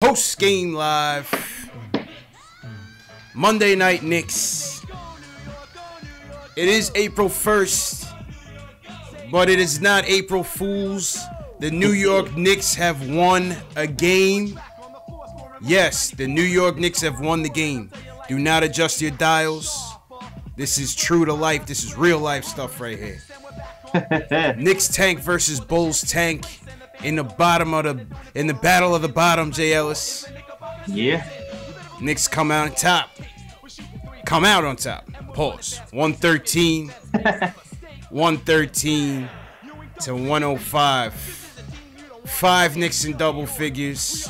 Post game live. Monday night Knicks. It is April 1st, but it is not April Fool's. The New York Knicks have won a game. Yes, the New York Knicks have won the game. Do not adjust your dials. This is true to life. This is real life stuff right here. Knicks tank versus Bulls tank in the battle of the bottom, J. Ellis. Yeah. Knicks come out on top. Come out on top. Pause. 113. 113 to 105. 5 Knicks in double figures.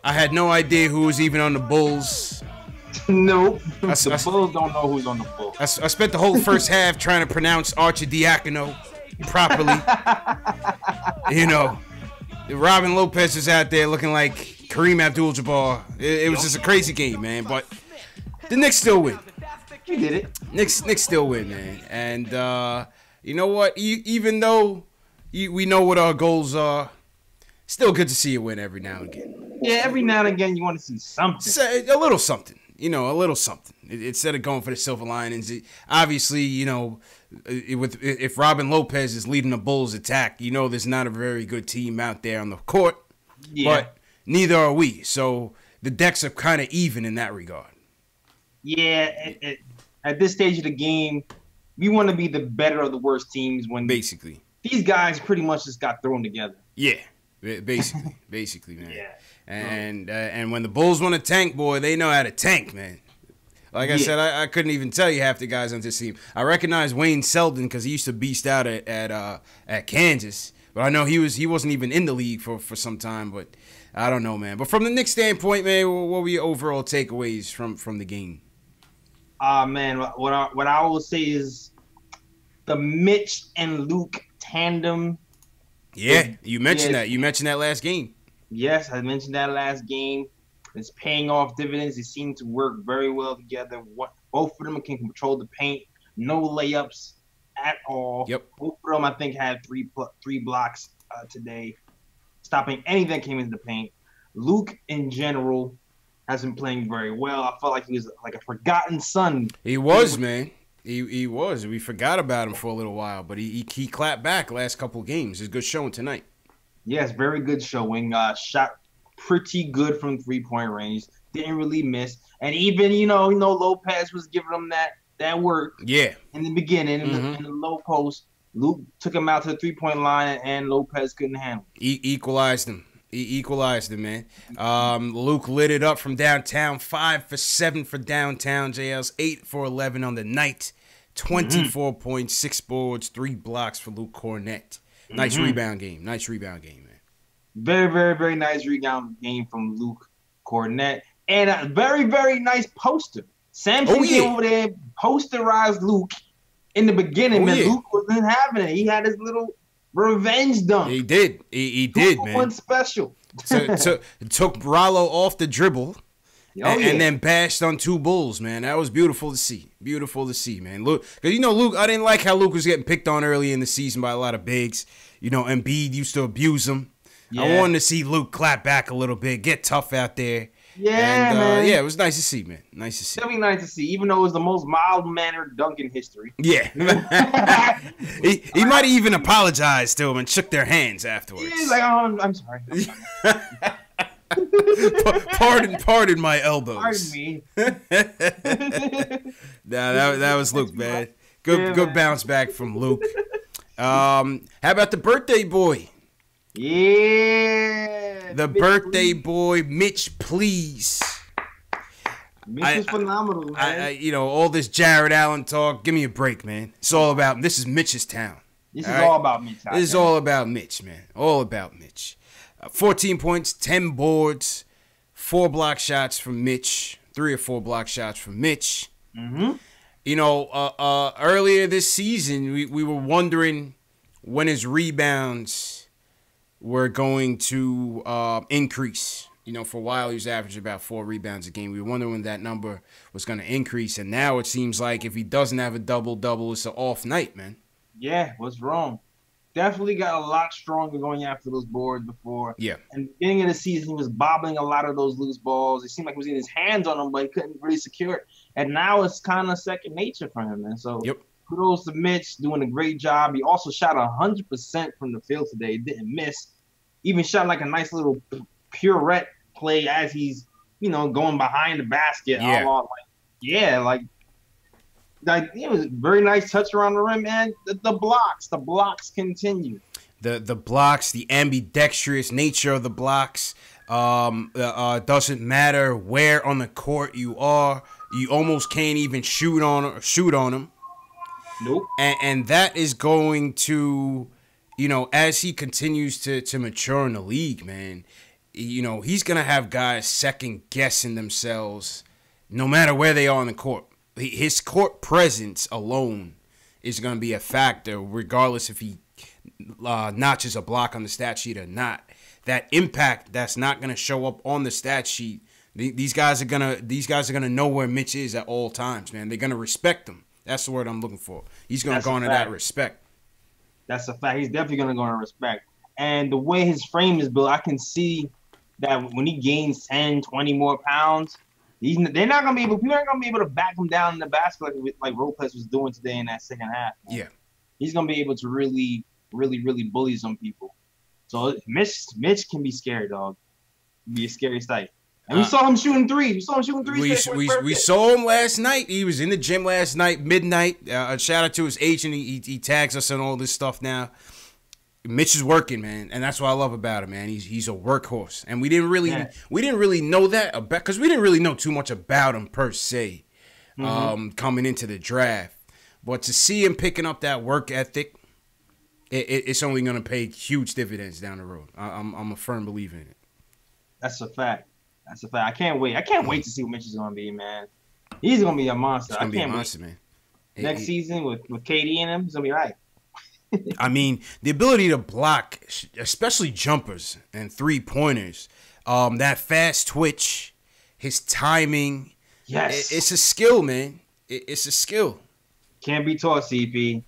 I had no idea who was even on the Bulls. Nope. The Bulls don't know who's on the Bulls. I spent the whole first half trying to pronounce Archidiakono properly. You know, Robin Lopez is out there looking like Kareem Abdul-Jabbar. It was just a crazy game, man. But the Knicks still win. You did it. Knicks still win, man. And you know what? Even though we know what our goals are, still good to see you win every now and again. Yeah, every now and again you want to see something. A little something. You know, a little something. Instead of going for the silver linings. Obviously, you know, if Robin Lopez is leading the Bulls attack, you know there's not a very good team out there on the court. Yeah. But neither are we. So the decks are kind of even in that regard. Yeah, at this stage of the game, we want to be the better of the worst teams when basically these guys pretty much just got thrown together. Yeah, basically, man. Yeah. And when the Bulls want to tank, boy, they know how to tank, man. Like I said, I couldn't even tell you half the guys on this team. I recognize Wayne Selden because he used to beast out at Kansas, but I know he wasn't even in the league for some time. But I don't know, man. But from the Knicks standpoint, man, what were your overall takeaways from the game? Man, what I will say is the Mitch and Luke tandem. Yeah, you mentioned that. You mentioned that last game. Yes, I mentioned that last game. It's paying off dividends. They seem to work very well together. Both of them can control the paint. No layups at all. Yep. Both of them, I think, had three blocks today, stopping anything that came into the paint. Luke, in general, has been playing very well. I felt like he was like a forgotten son. He was, man. He was. We forgot about him for a little while, but he clapped back last couple of games. It's a good showing tonight. Yes, very good showing. Shot pretty good from three-point range. Didn't really miss. And even, you know, Lopez was giving him that work. Yeah. In the beginning, in the low post. Luke took him out to the three-point line, and Lopez couldn't handle it. Equalized him. He equalized him, man. Luke lit it up from downtown. 5 for 7 for downtown. JL's 8 for 11 on the night. 24 points, 6 boards, 3 blocks for Luke Cornet. Nice rebound game. Nice rebound game, man. Very, very, very nice rebound game from Luke Cornet. And a very, very nice poster. Samson came over there, posterized Luke in the beginning, man. Luke wasn't having it. He had his little revenge dunk. He did. He did, man. One special. Took Rollo off the dribble. And then bashed on 2 Bulls, man. That was beautiful to see. Beautiful to see, man. Luke, because you know, Luke, I didn't like how Luke was getting picked on early in the season by a lot of bigs. You know, Embiid used to abuse him. Yeah. I wanted to see Luke clap back a little bit, get tough out there. Yeah, man. Yeah, it was nice to see, man. Nice to see. Definitely nice to see, even though it was the most mild-mannered dunk in history. Yeah. he might have even apologized to him and shook their hands afterwards. He's like, oh, I'm sorry. Pardon my elbows. Pardon me. That was Luke, man. Good bounce back from Luke. How about the birthday boy? Yeah. The birthday boy, Mitch, please. Mitch is phenomenal, man. You know, all this Jared Allen talk, give me a break, man. It's all about, this is Mitch's town. This is all about Mitch. This is all about Mitch, man. All about Mitch. 14 points, 10 boards, 4 block shots from Mitch, 3 or 4 block shots from Mitch. You know, earlier this season, we were wondering when his rebounds were going to increase. You know, for a while, he was averaging about 4 rebounds a game. We were wondering when that number was going to increase. And now it seems like if he doesn't have a double-double, it's an off night, man. Yeah, what's wrong? definitely got a lot stronger going after those boards before. Yeah. And beginning of the season, he was bobbling a lot of those loose balls. It seemed like he was getting his hands on them, but he couldn't really secure it. And now it's kind of second nature for him, man. So kudos to Mitch, doing a great job. He also shot 100% from the field today. He didn't miss. Even shot like a nice little pirouette play as he's, going behind the basket. Like it was a very nice touch around the rim, man. The blocks continue. The blocks, the ambidextrous nature of the blocks. Doesn't matter where on the court you are. You almost can't even shoot on them. Nope. And that is going to, as he continues to mature in the league, man, he's going to have guys second guessing themselves no matter where they are on the court. His court presence alone is going to be a factor, regardless if he notches a block on the stat sheet or not. That impact that's not going to show up on the stat sheet. These guys are gonna know where Mitch is at all times, man. They're gonna respect him. That's the word I'm looking for. He's gonna garner that respect. That's a fact. He's definitely gonna garner respect. And the way his frame is built, I can see that when he gains 10, 20 more pounds, they're not gonna be able. People aren't gonna be able to back him down in the basket like Lopez was doing today in that second half. Man. Yeah, he's gonna be able to really, really, really bully some people. So Mitch can be scary, dog. Be a scary sight. And we saw him shooting threes. We saw him last night. He was in the gym last night, midnight. Shout out to his agent. He tags us on all this stuff now. Mitch is working, man, and that's what I love about him, man. He's a workhorse, and we didn't really know that because we didn't really know too much about him per se, coming into the draft. But to see him picking up that work ethic, it's only going to pay huge dividends down the road. I'm a firm believer in it. That's a fact. I can't wait. I can't wait to see what Mitch is going to be, man. He's going to be a monster. He's going to be a monster, man. Next season with KD in him, he's going to be all right. I mean, the ability to block, especially jumpers and three-pointers, that fast twitch, his timing. Yes. It's a skill, man. It's a skill. Can't be taught, CP.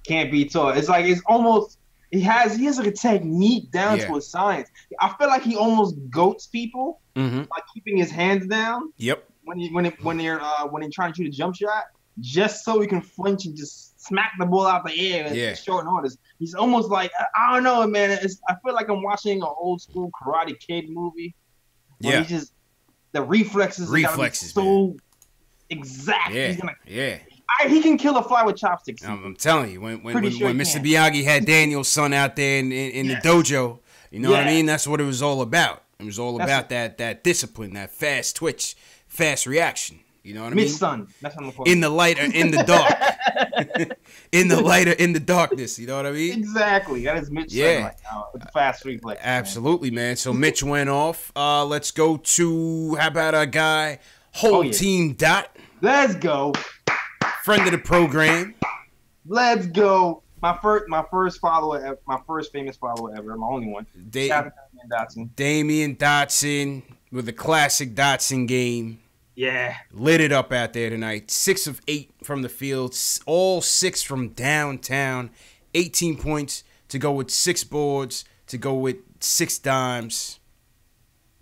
Can't be taught. It's like it's almost he has like a technique down to a science. I feel like he almost goats people by keeping his hands down. Yep. When they're trying to shoot a jump shot, just so he can flinch and just smack the ball out the air at short notice. He's almost like I don't know, man. I feel like I'm watching an old school Karate Kid movie. Yeah. He just the reflexes so exact. Yeah. He's gonna, he can kill a fly with chopsticks. I'm telling you, when Mr. Miyagi had Daniel's son out there in the dojo, you know what I mean? That's what it was all about. It was all about that discipline, that fast twitch, fast reaction. You know what I mean? Mitch son. That's what I'm calling. In the light or in the dark. In the light or in the darkness. You know what I mean? Exactly. That is Mitch son right now. With the fast reflex. Absolutely, man. So Mitch went off. Let's go to, how about our guy, Team Dot. Let's go. Friend of the program. Let's go. My first follower ever, my first famous follower ever, my only one. Shout out to Damyean Dotson. Damyean Dotson with a classic Dotson game. Yeah. Lit it up out there tonight. 6 of 8 from the field. All 6 from downtown. 18 points to go with 6 boards, to go with 6 dimes.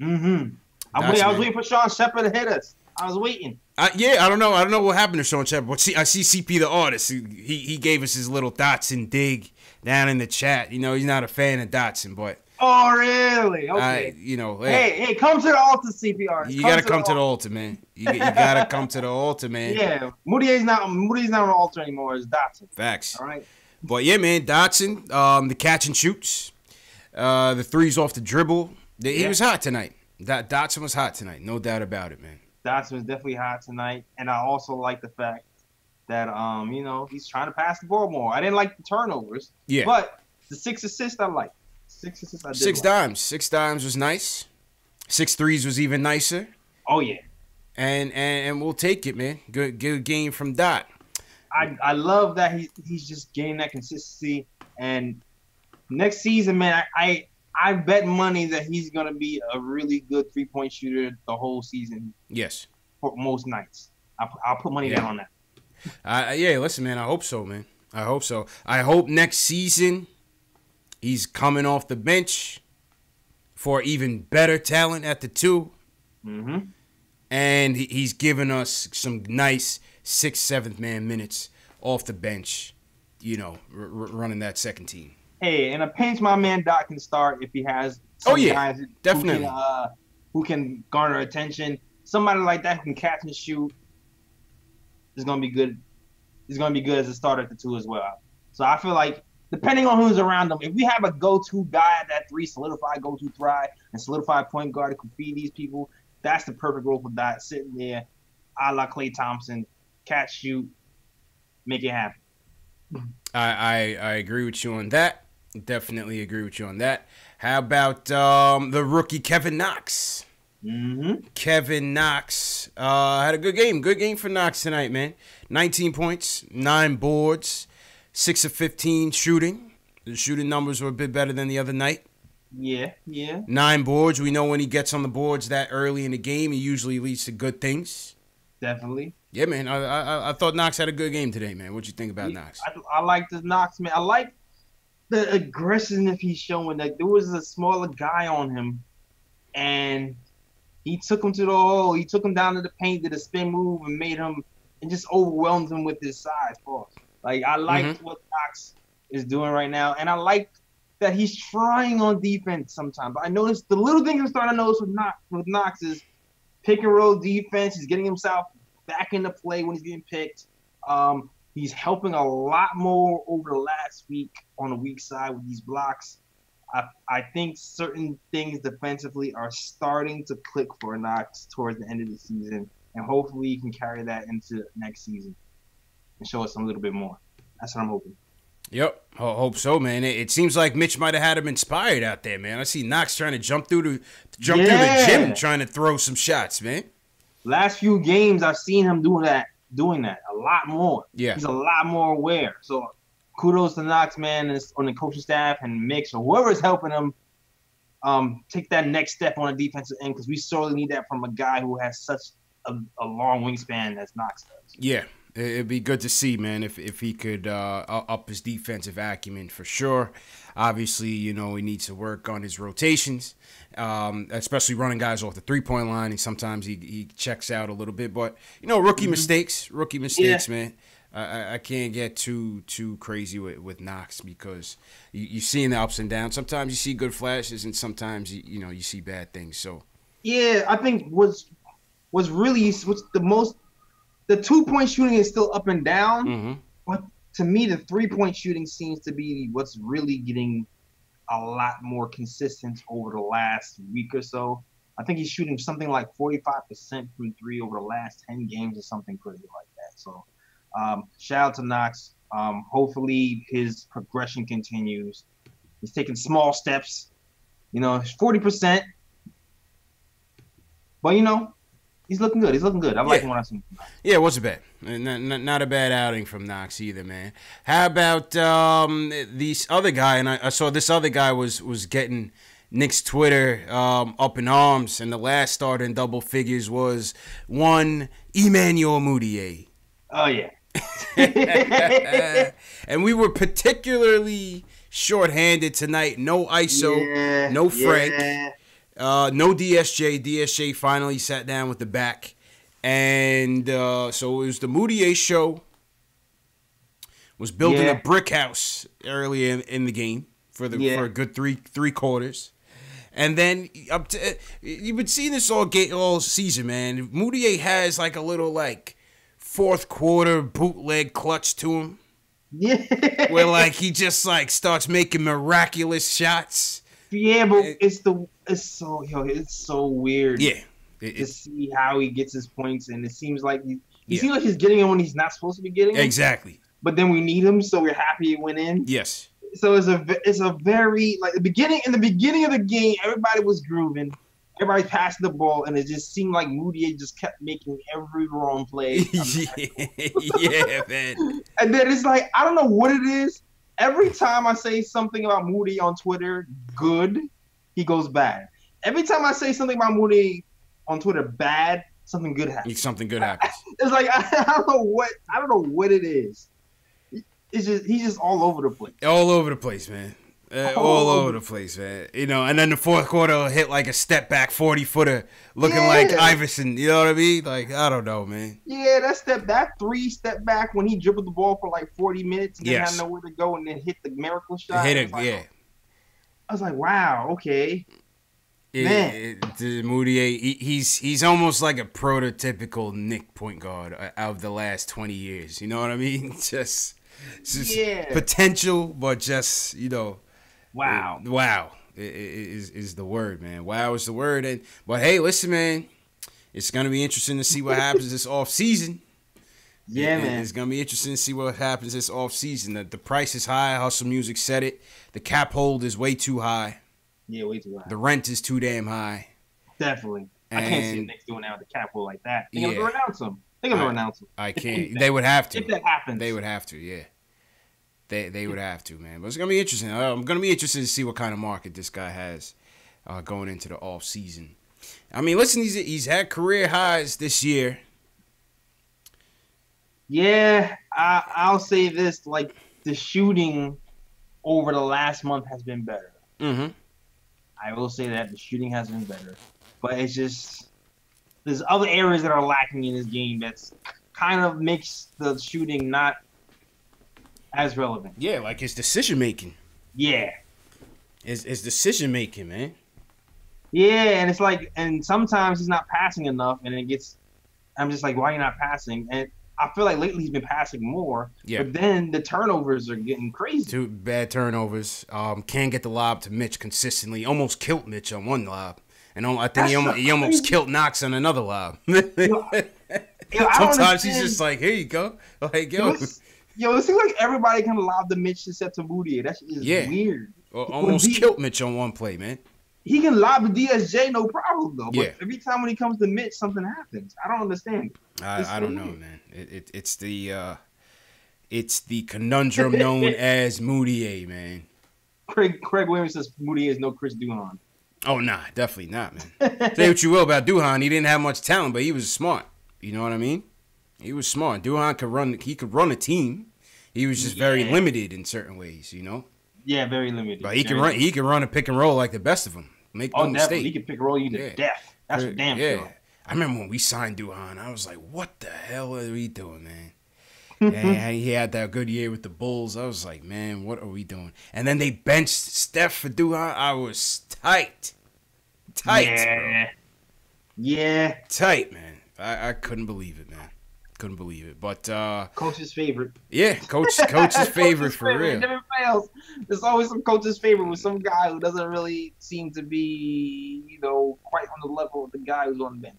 I was waiting for Sean Shepard to hit us. I was waiting. I don't know. I don't know what happened to Sean Shepard. But I see CP the artist. He gave us his little Dotson dig down in the chat. You know, he's not a fan of Dotson, but. Oh, really? Okay. Hey, come to the altar, CPR. You gotta come to the altar, man. You gotta come to the altar, man. Yeah, Mudiay's not on the altar anymore. It's Dotson. Facts. All right. But yeah, man, Dotson, the catch and shoots, the threes off the dribble. He was hot tonight. Dotson was hot tonight, no doubt about it, man. Dotson was definitely hot tonight, and I also like the fact that he's trying to pass the ball more. I didn't like the turnovers. Yeah. But the 6 assists I like. 6 assists I did. 6 dimes. 6 dimes was nice. 6 threes was even nicer. Oh yeah. And we'll take it, man. Good game from Dot. I love that he's just gaining that consistency. And next season, man, I bet money that he's gonna be a really good 3-point shooter the whole season. Yes. For most nights, I'll put money down on that. Listen, man. I hope so, man. I hope so. I hope next season He's coming off the bench for even better talent at the 2. Mm-hmm. And he's given us some nice 6th, 7th man minutes off the bench, running that second team. Hey, in a pinch, my man Dot can start if he has guys definitely. Who can garner attention. Somebody like that who can catch and shoot is going to be good. He's going to be good as a starter at the 2 as well. So I feel like, depending on who's around him, if we have a go-to guy at that 3, solidified go-to thrive, and solidified point guard who can feed these people, that's the perfect role for Dot, sitting there, a la Klay Thompson, catch, shoot, make it happen. I agree with you on that. Definitely agree with you on that. How about the rookie Kevin Knox? Mm-hmm. Kevin Knox had a good game. Good game for Knox tonight, man. 19 points, 9 boards, 6 of 15 shooting. The shooting numbers were a bit better than the other night. Yeah. 9 boards. We know when he gets on the boards that early in the game, he usually leads to good things. Definitely. Yeah, man. I thought Knox had a good game today, man. What'd you think about Knox? I like this Knox, man. I like the aggressiveness he's showing. Like, there was a smaller guy on him, and he took him to the hole. He took him down to the paint, did a spin move, and just overwhelmed him with his size. Like, I like what Knox is doing right now, and I like that he's trying on defense sometimes. But I noticed the little thing I'm starting to notice with Knox is pick and roll defense. He's getting himself back into play when he's getting picked. He's helping a lot more over the last week on the weak side with these blocks. I think certain things defensively are starting to click for Knox towards the end of the season, and hopefully he can carry that into next season and show us a little bit more. That's what I'm hoping. Yep, I hope so, man. It seems like Mitch might have had him inspired out there, man. I see Knox trying to jump through the gym, trying to throw some shots, man. Last few games, I've seen him doing that a lot more. Yeah, he's a lot more aware. So kudos to Knox, man, on the coaching staff and Mix or whoever's helping him take that next step on the defensive end, because we sorely need that from a guy who has such a long wingspan as Knox does. Yeah. It'd be good to see, man, if he could up his defensive acumen for sure. Obviously, he needs to work on his rotations, especially running guys off the 3-point line. And sometimes he checks out a little bit. But, rookie mistakes, man. I can't get too crazy with Knox, because you're seeing the ups and downs. Sometimes you see good flashes, and sometimes, you see bad things. So yeah, I think what's the most – the 2-point shooting is still up and down, but to me, the 3-point shooting seems to be what's really getting a lot more consistent over the last week or so. I think he's shooting something like 45% from 3 over the last 10 games or something crazy like that. So shout out to Knox. Hopefully his progression continues. He's taking small steps, 40%. But, he's looking good. I like him when I see him. Yeah, it wasn't bad. Not a bad outing from Knox either, man. How about this other guy? And I saw this other guy was getting Knicks Twitter up in arms, and the last starter in double figures was one Emmanuel Mudiay. Oh, yeah. And we were particularly shorthanded tonight. No ISO, no Frank. Yeah. No DSJ. DSJ finally sat down with the back. And so it was the Mudiay show. Was building a brick house early in the game for a good three quarters. And then you've been seeing this all season, man. Mudiay has like a little fourth quarter bootleg clutch to him. Yeah. Where he just starts making miraculous shots. Yeah, but it's so weird. Yeah, to see how he gets his points, and it seems like he seems like he's getting them when he's not supposed to be getting them. Exactly. But then we need him, so we're happy he went in. Yes. So it's a very in the beginning of the game, everybody was grooving, everybody passing the ball, and it just seemed like Mudiay just kept making every wrong play. Yeah, man. And then it's I don't know what it is. Every time I say something about Mudiay on Twitter, good, he goes bad. Every time I say something about Mudiay on Twitter, bad, something good happens. It's I don't know what it is. It's just he's just all over the place. All over the place, man. All over the place, man. You know, and then the fourth quarter hit like a step back 40-footer looking like Iverson. You know what I mean? Like, I don't know, man. Yeah, that step back when he dribbled the ball for like 40 minutes and didn't have nowhere to go and then hit the miracle shot. Hit it, I was like, wow, okay. Mudiay, he's almost like a prototypical Knick point guard out of the last 20 years. You know what I mean? Just potential, but just, you know. Wow. Wow is the word, man. Wow is the word. But hey, listen, man, it's going to be interesting to see what happens this offseason. Yeah, man. It's going to be interesting to see what happens this offseason. The price is high. Hustle Music said it. The cap hold is way too high. Yeah, way too high. The rent is too damn high. Definitely. I can't see the Knicks doing that with the cap hold like that. They're going to renounce him. I can't. They would have to. If that happens. They would have to, yeah. They would have to, man. But it's going to be interesting. I'm going to be interested to see what kind of market this guy has going into the off season. I mean, listen, he's had career highs this year. Yeah, I'll say this. Like, the shooting over the last month has been better. Mm-hmm. I will say that the shooting has been better. But it's just, there's other areas that are lacking in this game that's kind of makes the shooting not as relevant. Yeah, like his decision making. Yeah. His decision making, man. Yeah, and it's like, and sometimes he's not passing enough, and I'm just like, why are you not passing? And I feel like lately he's been passing more. Yeah. But then the turnovers are getting crazy. Two bad turnovers. Can't get the lob to Mitch consistently. Almost killed Mitch on one lob. And I think he almost killed Knox on another lob. Sometimes he's just like, here you go. Like, yo. It seems like everybody can lob the Mitch except to Mudiay. That shit is weird. Almost killed Mitch on one play, man. He can lob the DSJ, no problem, though. But every time when he comes to Mitch, something happens. I don't understand. I don't know, man. It's the conundrum known as Mudiay, man. Craig Williamson says Mudiay is no Chris Duhon. Oh, nah, definitely not, man. Say what you will about Duhon. He didn't have much talent, but he was smart. You know what I mean? He was smart. Duhon could run a team. He was just very limited in certain ways, you know? Yeah, very limited. But he can run a pick and roll like the best of them. Make no mistake. He can pick and roll you to death. That's for damn sure. I remember when we signed Duhon, I was like, what the hell are we doing, man? And he had that good year with the Bulls. I was like, man, what are we doing? And then they benched Steph for Duhon. I was tight. Bro. Yeah. Tight, man. I couldn't believe it, man. Couldn't believe it. But coach's favorite. Yeah, coach's favorite for real. It never fails. There's always some coach's favorite with some guy who doesn't really seem to be, quite on the level of the guy who's on the bench.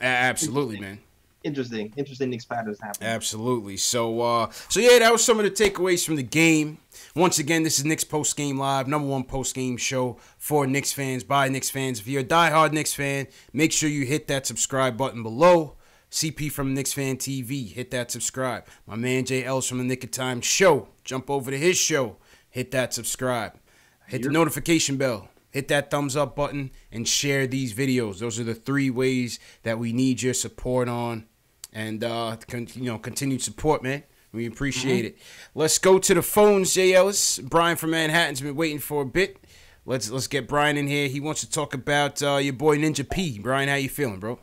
Absolutely, man. Interesting Knicks patterns happen. Absolutely. So yeah, that was some of the takeaways from the game. Once again, this is Knicks Post Game Live, #1 post game show for Knicks fans by Knicks fans. If you're a diehard Knicks fan, make sure you hit that subscribe button below. CP from KnicksFanTV, hit that subscribe. My man Jay Ellis from the Nick of Time show, jump over to his show, hit that subscribe. Hit the notification bell. Hit that thumbs up button and share these videos. Those are the 3 ways that we need your support on. And, continued support, man. We appreciate it. Let's go to the phones, Jay Ellis. Brian from Manhattan's been waiting for a bit. Let's get Brian in here. He wants to talk about your boy Ninja P. Brian, how you feeling, bro?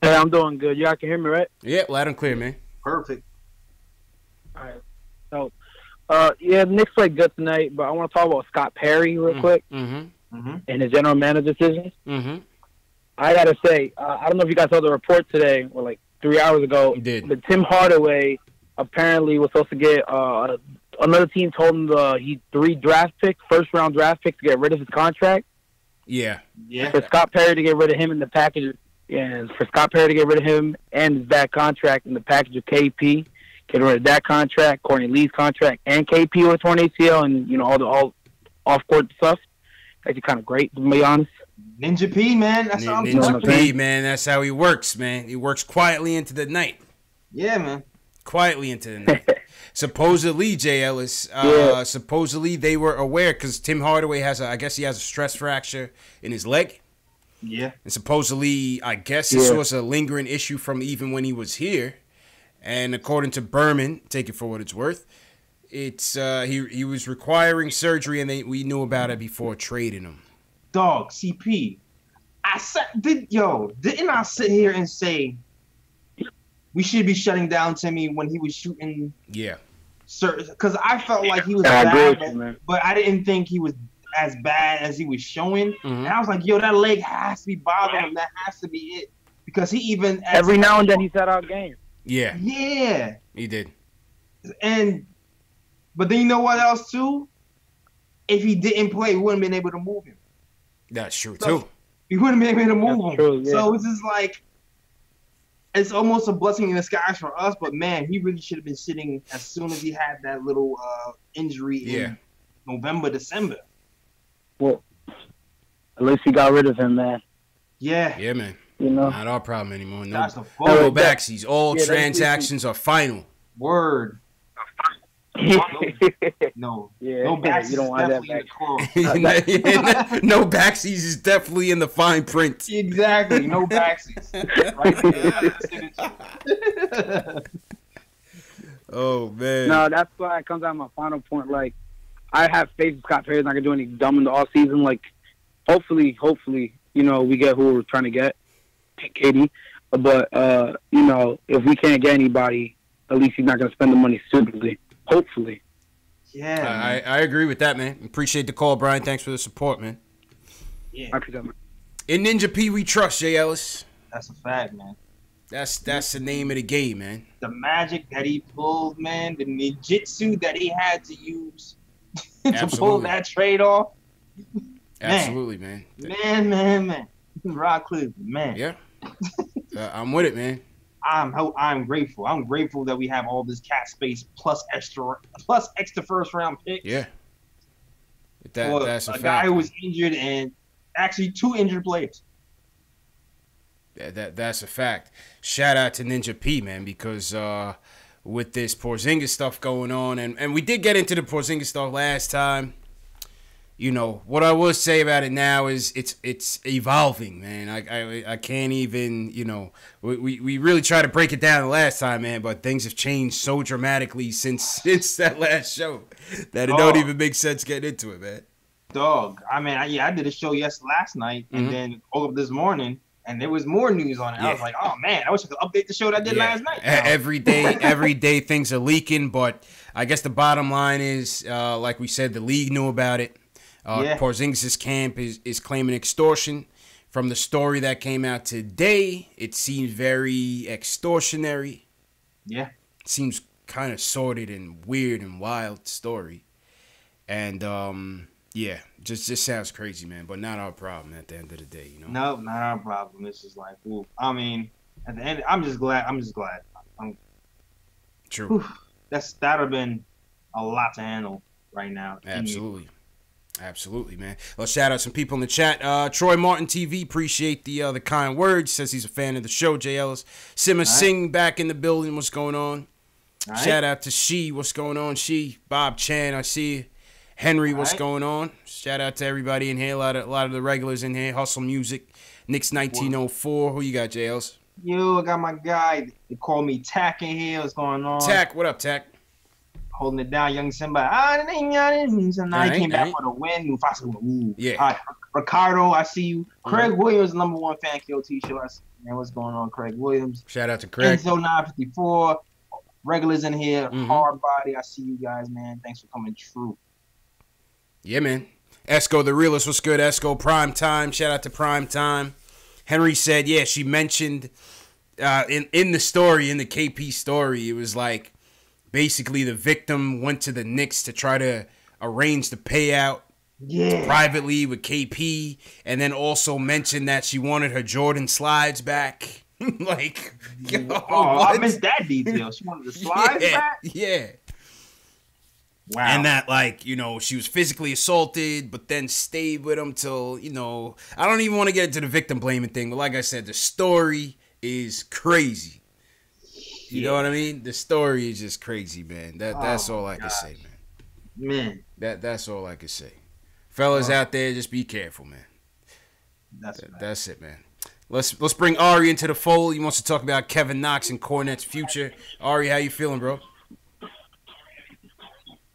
Hey, I'm doing good. Y'all can hear me, right? Yeah, loud and clear, man. Perfect. All right. So, the Knicks played good tonight, but I want to talk about Scott Perry real quick and his general manager decisions. I got to say, I don't know if you guys saw the report today or like 3 hours ago. You did. But Tim Hardaway apparently was supposed to get another team told him he 3 first-round draft picks to get rid of his contract. Yeah. For Scott Perry to get rid of him in the package, and for Scott Perry to get rid of him and that contract in the package of KP, get rid of that contract, Courtney Lee's contract, and KP with torn ACL, and all the off-court stuff. Actually, kind of great, to be honest. Ninja P, man. That's how I'm doing. Ninja P, man. That's how he works, man. He works quietly into the night. Yeah, man. Quietly into the night. Supposedly, Jay Ellis, supposedly they were aware because Tim Hardaway has he has a stress fracture in his leg. Yeah. And supposedly, I guess this was a lingering issue from even when he was here. And according to Berman, take it for what it's worth, It's he was requiring surgery, and we knew about it before trading him. Dog, CP. Didn't I sit here and say we should be shutting down Timmy when he was shooting? Yeah. Because I felt like he was bad, but I didn't think he was as bad as he was showing. Mm-hmm. And I was like, yo, that leg has to be bothering him. That has to be it. Because he even... Every now and then he sat out games. Yeah. Yeah. He did. But then you know what else, too? If he didn't play, we wouldn't have been able to move him. That's true, too. We wouldn't have been able to move him. True, yeah. So it's just like... It's almost a blessing in disguise for us, but man, he really should have been sitting as soon as he had that little injury in November, December. Well, at least he got rid of him, man. Yeah. Yeah, man. You know? Not our problem anymore. No, That's the no backsies. All transactions are final. Word. No backsies. You don't want that back. No backsies is definitely in the fine print. Exactly. No backsies. Right there. Oh, man. No, that's why it comes out of my final point. Like, I have faith in Scott Perry's not going to do anything dumb in the offseason. Like, hopefully, you know, we get who we're trying to get, KD. But, you know, if we can't get anybody, at least he's not going to spend the money stupidly. Hopefully. Yeah. I agree with that, man. Appreciate the call, Brian. Thanks for the support, man. Yeah. I appreciate it. In Ninja P, we trust, Jay Ellis. That's a fact, man. That's the name of the game, man. The magic that he pulled, man. The ninjutsu that he had to use to pull that trade off. Absolutely, man. Man. Rod Cleveland, man. Yeah. I'm with it, man. I'm grateful. I'm grateful that we have all this cap space plus extra first round picks. Yeah. That's a fact. Guy who was injured and actually 2 injured players. That's a fact. Shout out to Ninja P, man, because with this Porzingis stuff going on, and we did get into the Porzingis stuff last time. You know, what I will say about it now is it's evolving, man. I can't even, you know, we really tried to break it down the last time, man, but things have changed so dramatically since that last show that it don't even make sense getting into it, man. Dog, I mean, I did a show last night, and then all of this morning, and there was more news on it. Yeah. I was like, oh, man, I wish I could update the show that I did last night. Every day things are leaking, but I guess the bottom line is, like we said, the league knew about it. Porzingis' camp is claiming extortion. From the story that came out today, it seems very extortionary. Yeah. It seems kind of sordid and weird and wild story. And, just sounds crazy, man, but not our problem at the end of the day, you know? No, not our problem. It's just like, ooh, I mean, at the end, I'm just glad. True. That would have been a lot to handle right now. Absolutely, man. Well, shout out some people in the chat. Troy Martin TV, appreciate the kind words. Says he's a fan of the show. Jay Ellis. Simmer Singh back in the building. What's going on? Shout out to She. What's going on? She. Bob Chan. I see you. Henry. What's going on? Shout out to everybody in here. A lot of the regulars in here. Hustle Music. Knicks 1904. Who you got, Jay Ellis? Yo, I got my guy. They call me Tack in here. What's going on? Tack. What up, Tack? Holding it down, young Simba. Now he came back for the win. Yeah. All right, Ricardo, I see you. Craig Williams, #1 fan, KOT show. Man, what's going on, Craig Williams? Shout out to Craig. Enzo 954. Regulars in here. Hard body. I see you guys, man. Thanks for coming through. Yeah, man. Esco the realist, what's good? Esco Prime Time. Shout out to Prime Time. Henry said, yeah, she mentioned in the story, in the KP story, it was like, basically, the victim went to the Knicks to try to arrange the payout privately with KP, and then also mentioned that she wanted her Jordan slides back. Like, I missed that detail. She wanted the slides back? Yeah. Wow. And that, like, you know, she was physically assaulted, but then stayed with him till, you know, I don't even want to get into the victim blaming thing, but like I said, the story is crazy. You know what I mean? The story is just crazy, man. That's all I can say, man. That's all I can say. Fellas out there, just be careful, man. That's it, man. Let's bring Ari into the fold. He wants to talk about Kevin Knox and Cornet's future. Ari, how you feeling, bro?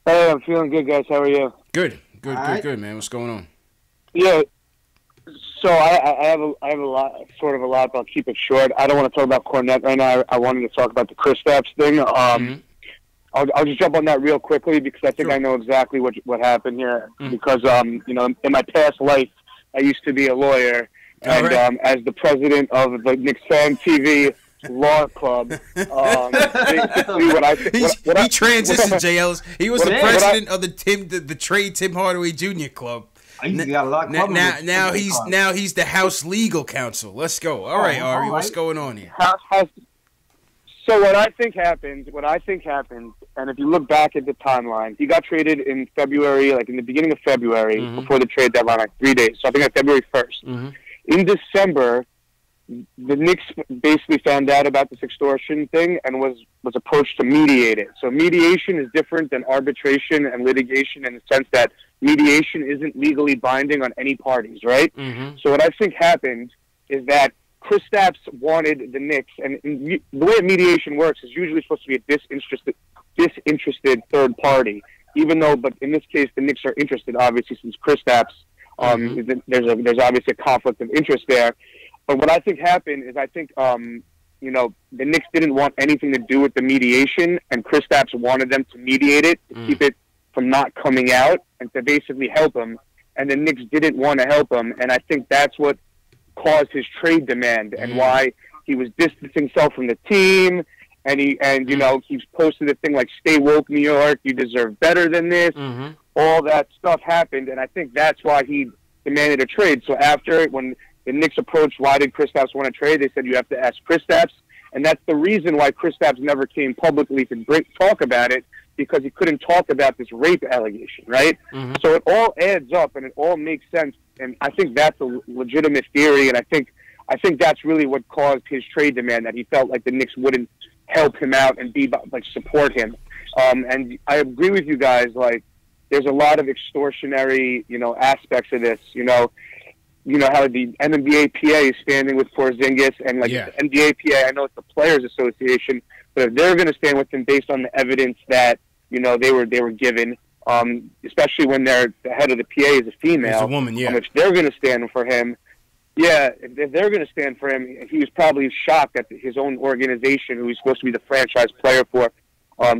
Hey, I'm feeling good, guys. How are you? Good, man. What's going on? Yeah. So I have a lot, a lot, but I'll keep it short. I don't want to talk about Cornet right now. I wanted to talk about the Kristaps thing. I'll just jump on that real quickly because I think I know exactly what happened here. Because in my past life, I used to be a lawyer, and as the president of the KnicksFanTV Law Club, basically he transitioned, JLs. He was the president of the Trade Tim Hardaway Jr. Club. Now he's the House Legal Counsel. Let's go. All right, Ari, what's going on here? So what I think happened, and if you look back at the timeline, he got traded in February, like in the beginning of February, before the trade deadline, like 3 days. So I think on February 1st. In December, the Knicks basically found out about this extortion thing and was approached to mediate it. So mediation is different than arbitration and litigation in the sense that mediation isn't legally binding on any parties, right? So what I think happened is that Kristaps wanted the Knicks, and the way mediation works is usually supposed to be a disinterested third party, but in this case the Knicks are interested, obviously, since Kristaps, there's obviously a conflict of interest there. But what I think happened is the Knicks didn't want anything to do with the mediation, and Kristaps wanted them to mediate it, to keep it from not coming out, and to basically help him. And the Knicks didn't want to help him, and I think that's what caused his trade demand and why he was distancing himself from the team. And he's posted a thing like "Stay woke, New York. You deserve better than this." All that stuff happened, and I think that's why he demanded a trade. So after, when the Knicks approached, why did Kristaps want to trade? They said, you have to ask Kristaps. And that's the reason why Kristaps never came publicly to talk about it, because he couldn't talk about this rape allegation, right? So it all adds up, and it all makes sense. And I think that's a legitimate theory, and I think that's really what caused his trade demand, that he felt like the Knicks wouldn't help him out and support him. And I agree with you guys, there's a lot of extortionary, aspects of this, how the NBA PA is standing with Porzingis, and the NBA PA, I know it's the Players Association, but if they're going to stand with him based on the evidence that they were given, especially when the head of the PA is a female, it's a woman, if they're going to stand for him, if they're going to stand for him, he was probably shocked that his own organization, who he's supposed to be the franchise player for,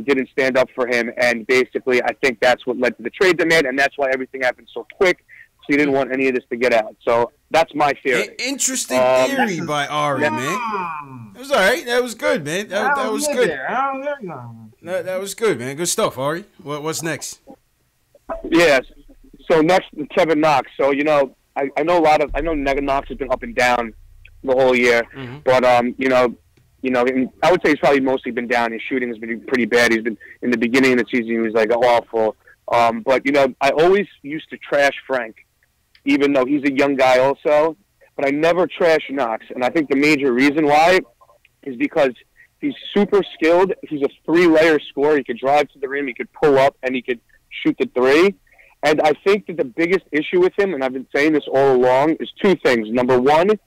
didn't stand up for him. And basically, I think that's what led to the trade demand, and that's why everything happened so quick. So he didn't want any of this to get out. So that's my theory. Interesting theory by Ari, man. It was all right. That was good, man. That was good. That was good, man. Good stuff, Ari. What's next? Yes. So next, Kevin Knox. So I know Knox has been up and down the whole year, but I would say he's probably mostly been down. His shooting has been pretty bad. He's been, in the beginning of the season, he was awful. But I always used to trash Frank, even though he's a young guy also. But I never trash Knox, and I think the major reason why is because he's super skilled. He's a three-layer scorer. He could drive to the rim, he could pull up, and he could shoot the three. And I think that the biggest issue with him, and I've been saying this all along, is two things. Number one,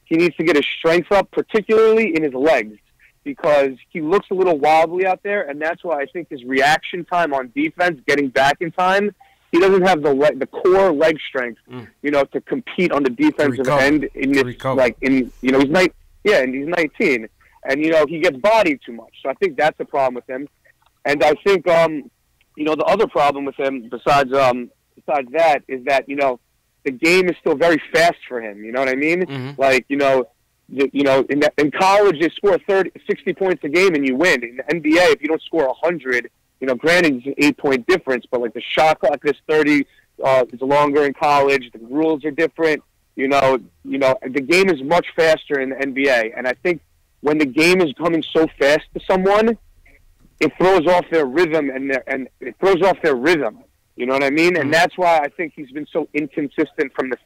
he needs to get his strength up, particularly in his legs, because he looks a little wobbly out there, and that's why I think his reaction time on defense, getting back in time, he doesn't have the core leg strength, to compete on the defensive end. In this, he's 19, and he gets bodied too much. So I think that's a problem with him, and I think the other problem with him, besides that, is that the game is still very fast for him. You know what I mean? In college, they score 60 points a game and you win. In the NBA, if you don't score 100, granted it's an 8-point difference, but the shot clock is 30, is longer in college. The rules are different. The game is much faster in the NBA, and I think when the game is coming so fast to someone, it throws off their rhythm and it throws off their rhythm. You know what I mean? And that's why I think he's been so inconsistent from the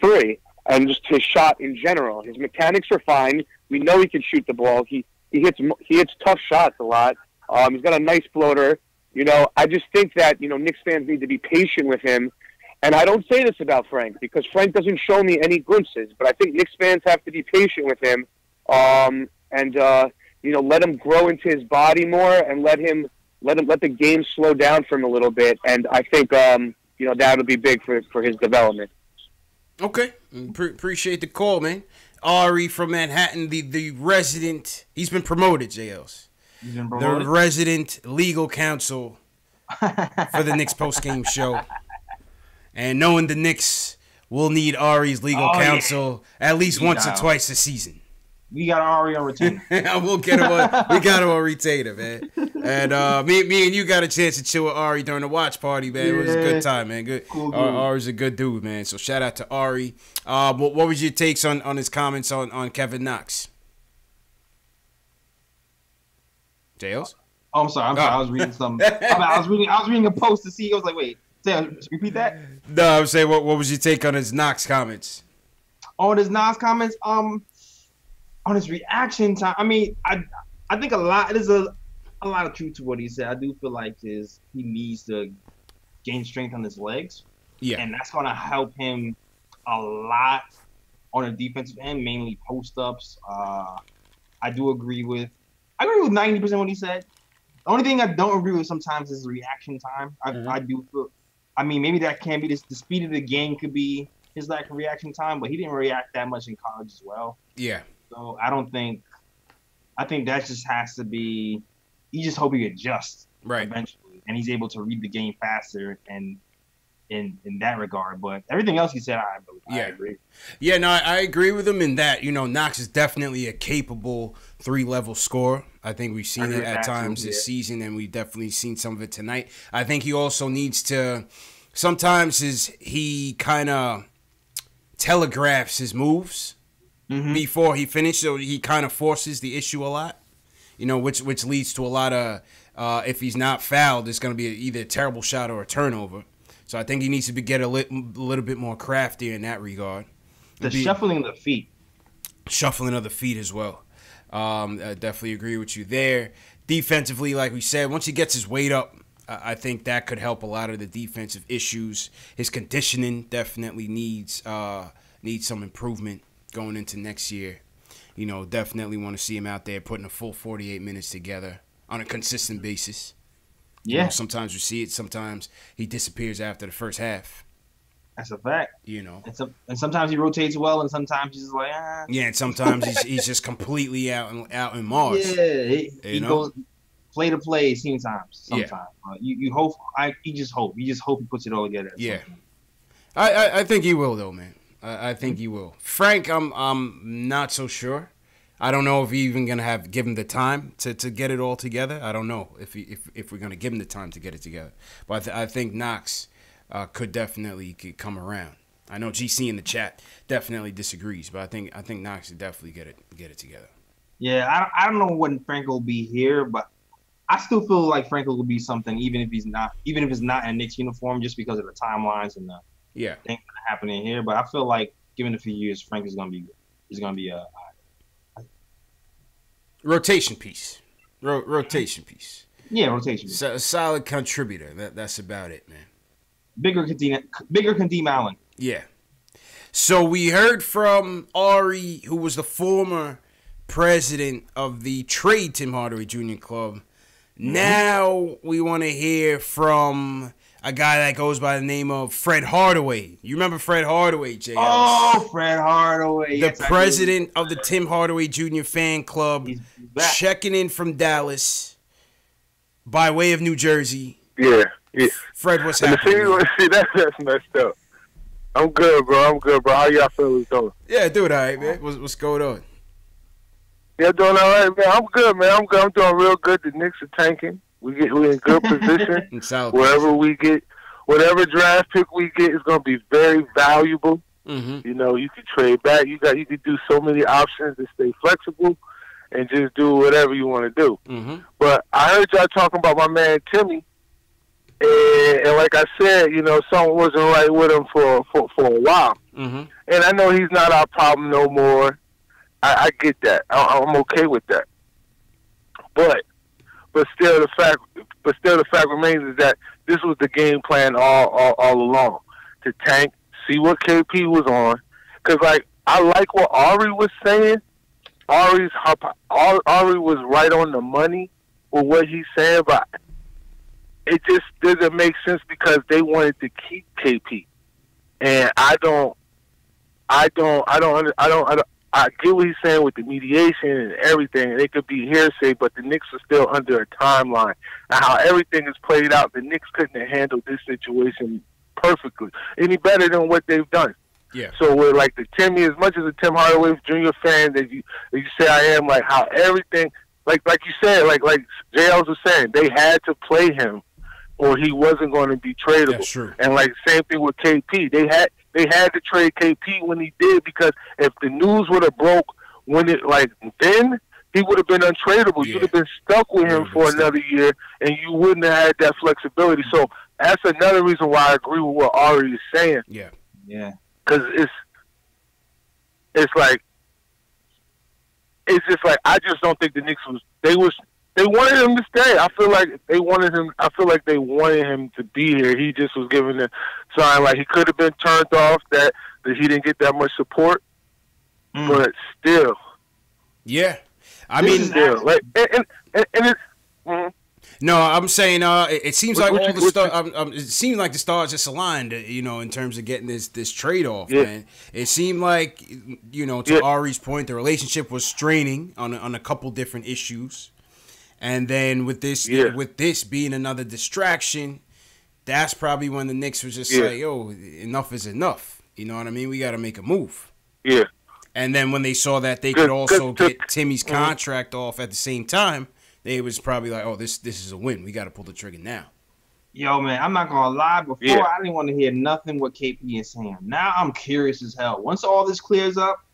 three. And just his shot in general. His mechanics are fine. We know he can shoot the ball. He hits tough shots a lot. He's got a nice floater. I just think that, Knicks fans need to be patient with him. And I don't say this about Frank, because Frank doesn't show me any glimpses. But I think Knicks fans have to be patient with him, and let him grow into his body more, and let him let the game slow down for him a little bit, and I think that'll be big for his development. Okay, appreciate the call, man. Ari from Manhattan, the resident. He's been promoted, JLs. He's been promoted? The resident legal counsel for the Knicks postgame show. And knowing the Knicks will need Ari's legal counsel at least once or twice a season. We got Ari on retainer. We'll get him on. We got him on retainer, man. And me and you got a chance to chill with Ari during the watch party, man. It was a good time, man. Good. Cool, Ari's a good dude, man. So shout out to Ari. What was your takes on his comments on Kevin Knox? Jails? Oh, I'm sorry. I was reading something. I was reading a post to see. I was like, wait, repeat that. No, I'm saying what was your take on his Knox comments? On his Knox comments, on his reaction time. I mean, I think there's a lot of truth to what he said. I do feel like he needs to gain strength on his legs. Yeah. And that's gonna help him a lot on the defensive end, mainly post ups. I agree with 90% of what he said. The only thing I don't agree with sometimes is reaction time. I do feel, I mean, maybe that can be the speed of the game could be his lack of reaction time, but he didn't react that much in college as well. Yeah. So I think that just has to be, you just hope he adjusts eventually, and he's able to read the game faster and in that regard. But everything else he said, I agree. Yeah, no, I agree with him in that, Knox is definitely a capable 3-level scorer. I think we've seen it at times this season, and we've definitely seen some of it tonight. I think he also needs to, sometimes he kind of telegraphs his moves before he finishes, so he kind of forces the issue a lot, which leads to a lot of, if he's not fouled, it's going to be either a terrible shot or a turnover. So I think he needs to get a little bit more crafty in that regard. Shuffling of the feet. Shuffling of the feet as well. I definitely agree with you there. Defensively, like we said, once he gets his weight up, I think that could help a lot of the defensive issues. His conditioning definitely needs some improvement going into next year. Definitely want to see him out there putting a full 48 minutes together on a consistent basis. Yeah. Sometimes we see it. Sometimes he disappears after the first half. That's a fact. And sometimes he rotates well, and sometimes he's just like, Yeah, and sometimes he's just completely out in Mars. Yeah, he goes play to play sometimes. Yeah. You hope. You just hope he puts it all together. Yeah. I think he will though, man. I think he will. Frank, I'm not so sure. I don't know if he's even gonna give him the time to get it all together. I don't know if we're gonna give him the time to get it together. But I think Knox could definitely come around. I know GC in the chat definitely disagrees, but I think Knox could definitely get it together. Yeah, I don't know when Frank will be here, but I still feel like Frank will be something, even if it's not in a Knicks uniform, just because of the timelines and the things that are happening here. But I feel like, given a few years, Frank is gonna be a rotation piece. Rotation piece. Yeah, rotation piece. A solid contributor. That's about it, man. Bigger Kadeem Allen. Yeah. So we heard from Ari, who was the former president of the Trade Tim Hardaway Jr. Club. Now we want to hear from a guy that goes by the name of Fred Hardaway. You remember Fred Hardaway, JS? Oh, Fred Hardaway. The president of the Tim Hardaway Jr. fan club, checking in from Dallas by way of New Jersey. Yeah. Fred, what's happening? See, that's messed up. I'm good, bro. How y'all fellas doing? Yeah, doing all right, man. What's going on? Yeah, doing all right, man. I'm good, man. I'm doing real good. The Knicks are tanking. We're in good position. Wherever we get, whatever draft pick we get is going to be very valuable. Mm-hmm. You can trade back. You can do so many options to stay flexible and just do whatever you want to do. Mm-hmm. But I heard y'all talking about my man Timmy. And like I said, something wasn't right with him for a while. Mm-hmm. And I know he's not our problem no more. I get that. I'm okay with that. But still, the fact remains is that this was the game plan all along, to tank, see what KP was on. Because I like what Ari was saying. Ari was right on the money with what he's saying, but it just doesn't make sense because they wanted to keep KP, and I get what he's saying with the mediation and everything, and it could be hearsay, but the Knicks are still under a timeline. And how everything is played out, the Knicks couldn't have handled this situation perfectly, any better than what they've done. Yeah. So we're like the Timmy, as much as a Tim Hardaway Jr. fan that you say I am, like how everything, like you said, like JLs was saying, they had to play him, or he wasn't going to be tradable. That's true. And like same thing with KP, they had to trade KP when he did, because if the news would have broke when it then he would have been untradeable. Yeah. You'd have been stuck with him for another year, and you wouldn't have had that flexibility. So that's another reason why I agree with what Ari is saying. Yeah. Yeah. Because it's just like I just don't think the Knicks they wanted him to stay. I feel like they wanted him to be here. He just was given a sign like he could have been turned off, that he didn't get that much support. But still, yeah. I mean, still, like and it's. No, I'm saying it seems like all the stars. It seemed like the stars just aligned, in terms of getting this trade off. Yeah. Man, it seemed like to Ari's point, the relationship was straining on a couple different issues, and then with this being another distraction, that's probably when the Knicks was just like, "Yo, enough is enough." You know what I mean? We got to make a move. Yeah. And then when they saw that they could also get Timmy's contract off at the same time, they was probably like, "Oh, this is a win. We got to pull the trigger now." Yo, man, I'm not gonna lie. Before I didn't want to hear nothing what KP is saying. Now I'm curious as hell. Once all this clears up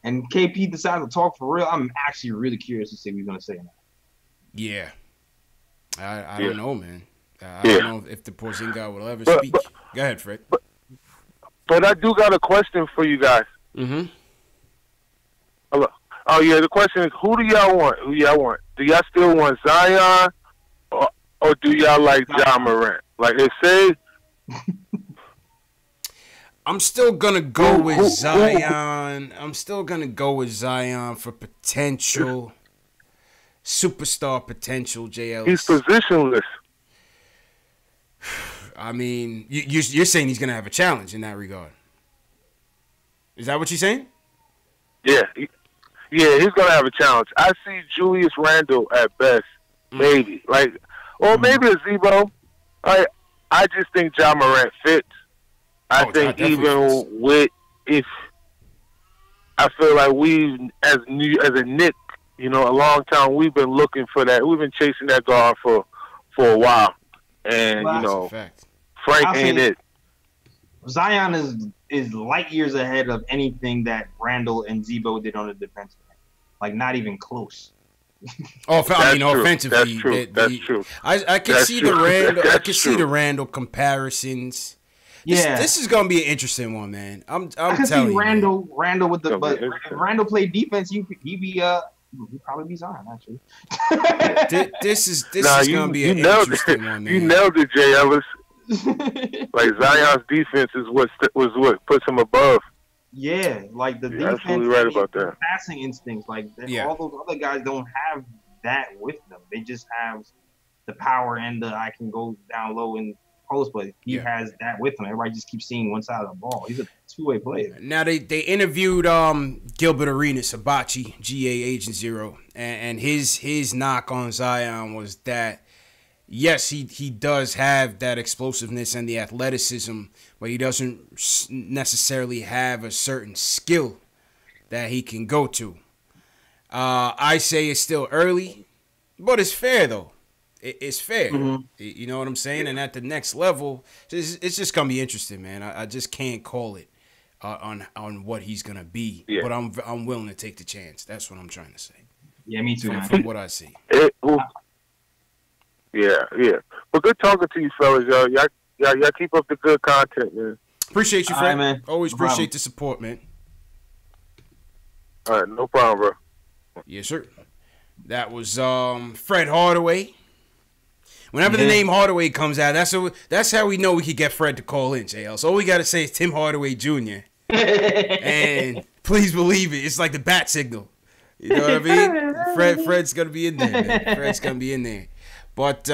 and KP decides to talk for real, I'm actually really curious to see what he's gonna say now. Yeah, I don't know, man. I don't know if the Porzingis will ever speak. Go ahead, Fred. But I do got a question for you guys. Mm-hmm. Oh yeah, the question is, who do y'all want? Do y'all still want Zion, or do y'all like Ja Morant? Like they say. I'm still gonna go with Zion. I'm still gonna go with Zion for potential superstar potential. JL. He's positionless. I mean, you're saying he's gonna have a challenge in that regard. Is that what you're saying? Yeah. Yeah, he's gonna have a challenge. I see Julius Randle at best, maybe or maybe a Zebo. I just think Ja Morant fits. I think even with I feel like we as a Knick, a long time we've been looking for that. We've been chasing that guard for a while, and Frank ain't it. Zion is light years ahead of anything that Randall and Zebo did on the defensive end. Like, not even close. Offensively, that's true. I can see the Randall. I can see the Randall comparisons. This is gonna be an interesting one, man. I can see Randall with the but if Randall played defense, he'd probably be Zion actually. This is gonna be an interesting one, man. You nailed it, Jay Ellis. Like Zion's defense is what puts him above. Yeah, like the You're defense, absolutely right about that. Passing instincts, like all those other guys don't have that with them. They just have the power and I can go down low and post, but he has that with him. Everybody just keeps seeing one side of the ball. He's a two-way player. Now they interviewed Gilbert Arenas, Hibachi, GA Agent Zero, and his knock on Zion was that yes, he does have that explosiveness and the athleticism, but he doesn't necessarily have a certain skill that he can go to. I say it's still early, but it's fair, though. It's fair. Mm-hmm. You know what I'm saying? And at the next level, it's just going to be interesting, man. I just can't call it on what he's going to be, but I'm willing to take the chance. That's what I'm trying to say. Yeah, me too, from what I see. Yeah. Well, good talking to you, fellas, y'all keep up the good content, man. Appreciate you, Fred. Right, man. Always appreciate the support, man. All right, no problem, bro. Yes, sir. That was Fred Hardaway. Whenever the name Hardaway comes out, that's how we know we could get Fred to call in, JL. So all we got to say is Tim Hardaway Jr. And please believe it, it's like the bat signal. You know what I mean? Fred's going to be in there, man. Fred's going to be in there. But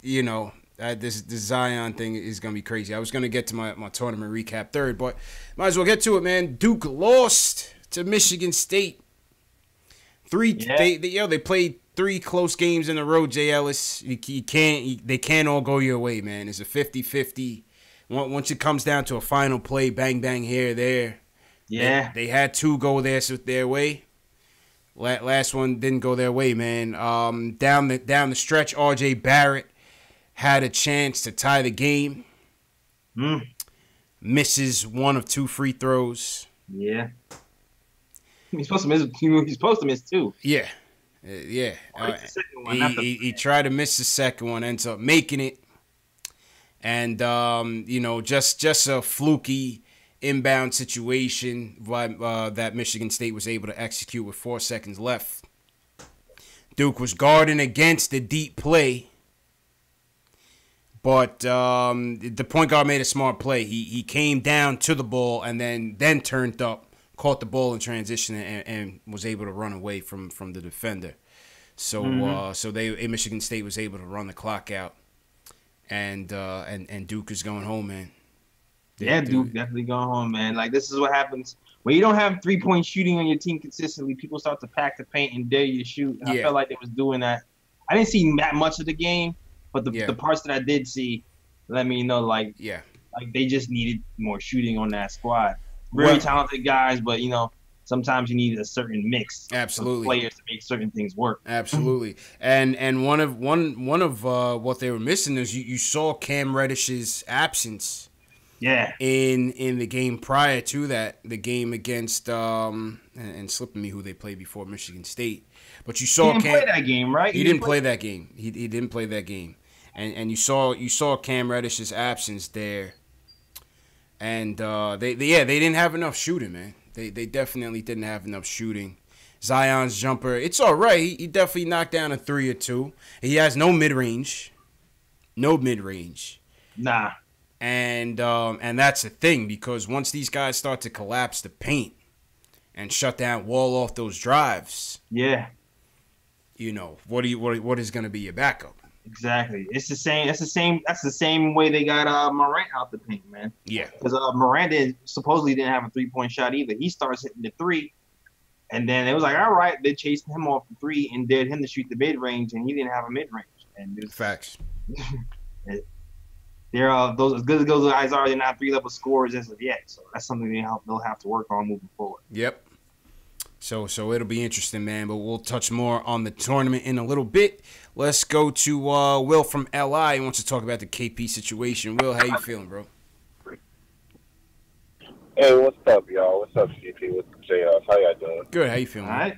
you know, this Zion thing is going to be crazy. I was going to get to my tournament recap third, but might as well get to it, man. Duke lost to Michigan State. They played 3 close games in a row, Jay Ellis. They can't all go your way, man. It's a 50-50. Once it comes down to a final play, bang, bang, here, there. Yeah. They had 2 go their way. Last one didn't go their way, man. Down the stretch, R.J. Barrett had a chance to tie the game. Misses 1 of 2 free throws. Yeah. He's supposed to miss 2. Yeah. He tried to miss the second one, ends up making it. And, you know, just a fluky inbound situation that Michigan State was able to execute with 4 seconds left. Duke was guarding against the deep play. But the point guard made a smart play. He came down to the ball and then turned up, caught the ball in transition, and was able to run away from the defender. So Michigan State was able to run the clock out, and Duke is going home, man. Duke definitely going home, man. Like, this is what happens when you don't have 3-point shooting on your team consistently. People start to pack the paint and dare you to shoot. And I felt like they was doing that. I didn't see that much of the game. But the parts that I did see, let me know, like they just needed more shooting on that squad. Very talented guys, but, you know, sometimes you need a certain mix of players to make certain things work. Absolutely. And one of what they were missing is you saw Cam Reddish's absence. Yeah. In the game prior to that, the game against and slipping me who they played before Michigan State. But you saw Cam play that game, right? He didn't play that game. He didn't play that game. And you saw Cam Reddish's absence there, and they didn't have enough shooting, man. They definitely didn't have enough shooting. Zion's jumper, it's all right. He definitely knocked down a 3 or 2. He has no mid range. Nah. And that's the thing, because once these guys start to collapse the paint and shut down, wall off those drives, you know, what is going to be your backup? Exactly. It's the same. That's the same way they got Morant out the paint, man. Yeah. Because Morant supposedly didn't have a 3-point shot either. He starts hitting the 3, and then it was like, all right, they chased him off the 3 and dared him to shoot the mid range, and he didn't have a mid range. And facts. They're those, as good as those guys are, they're not 3-level scorers as of yet. So that's something they'll have to work on moving forward. Yep. So it'll be interesting, man. But we'll touch more on the tournament in a little bit. Let's go to Will from LI. He wants to talk about the KP situation. Will, how you feeling, bro? Hey, what's up, y'all? What's up, CP? What's up, JS? How y'all doing? Good. How you feeling? All right.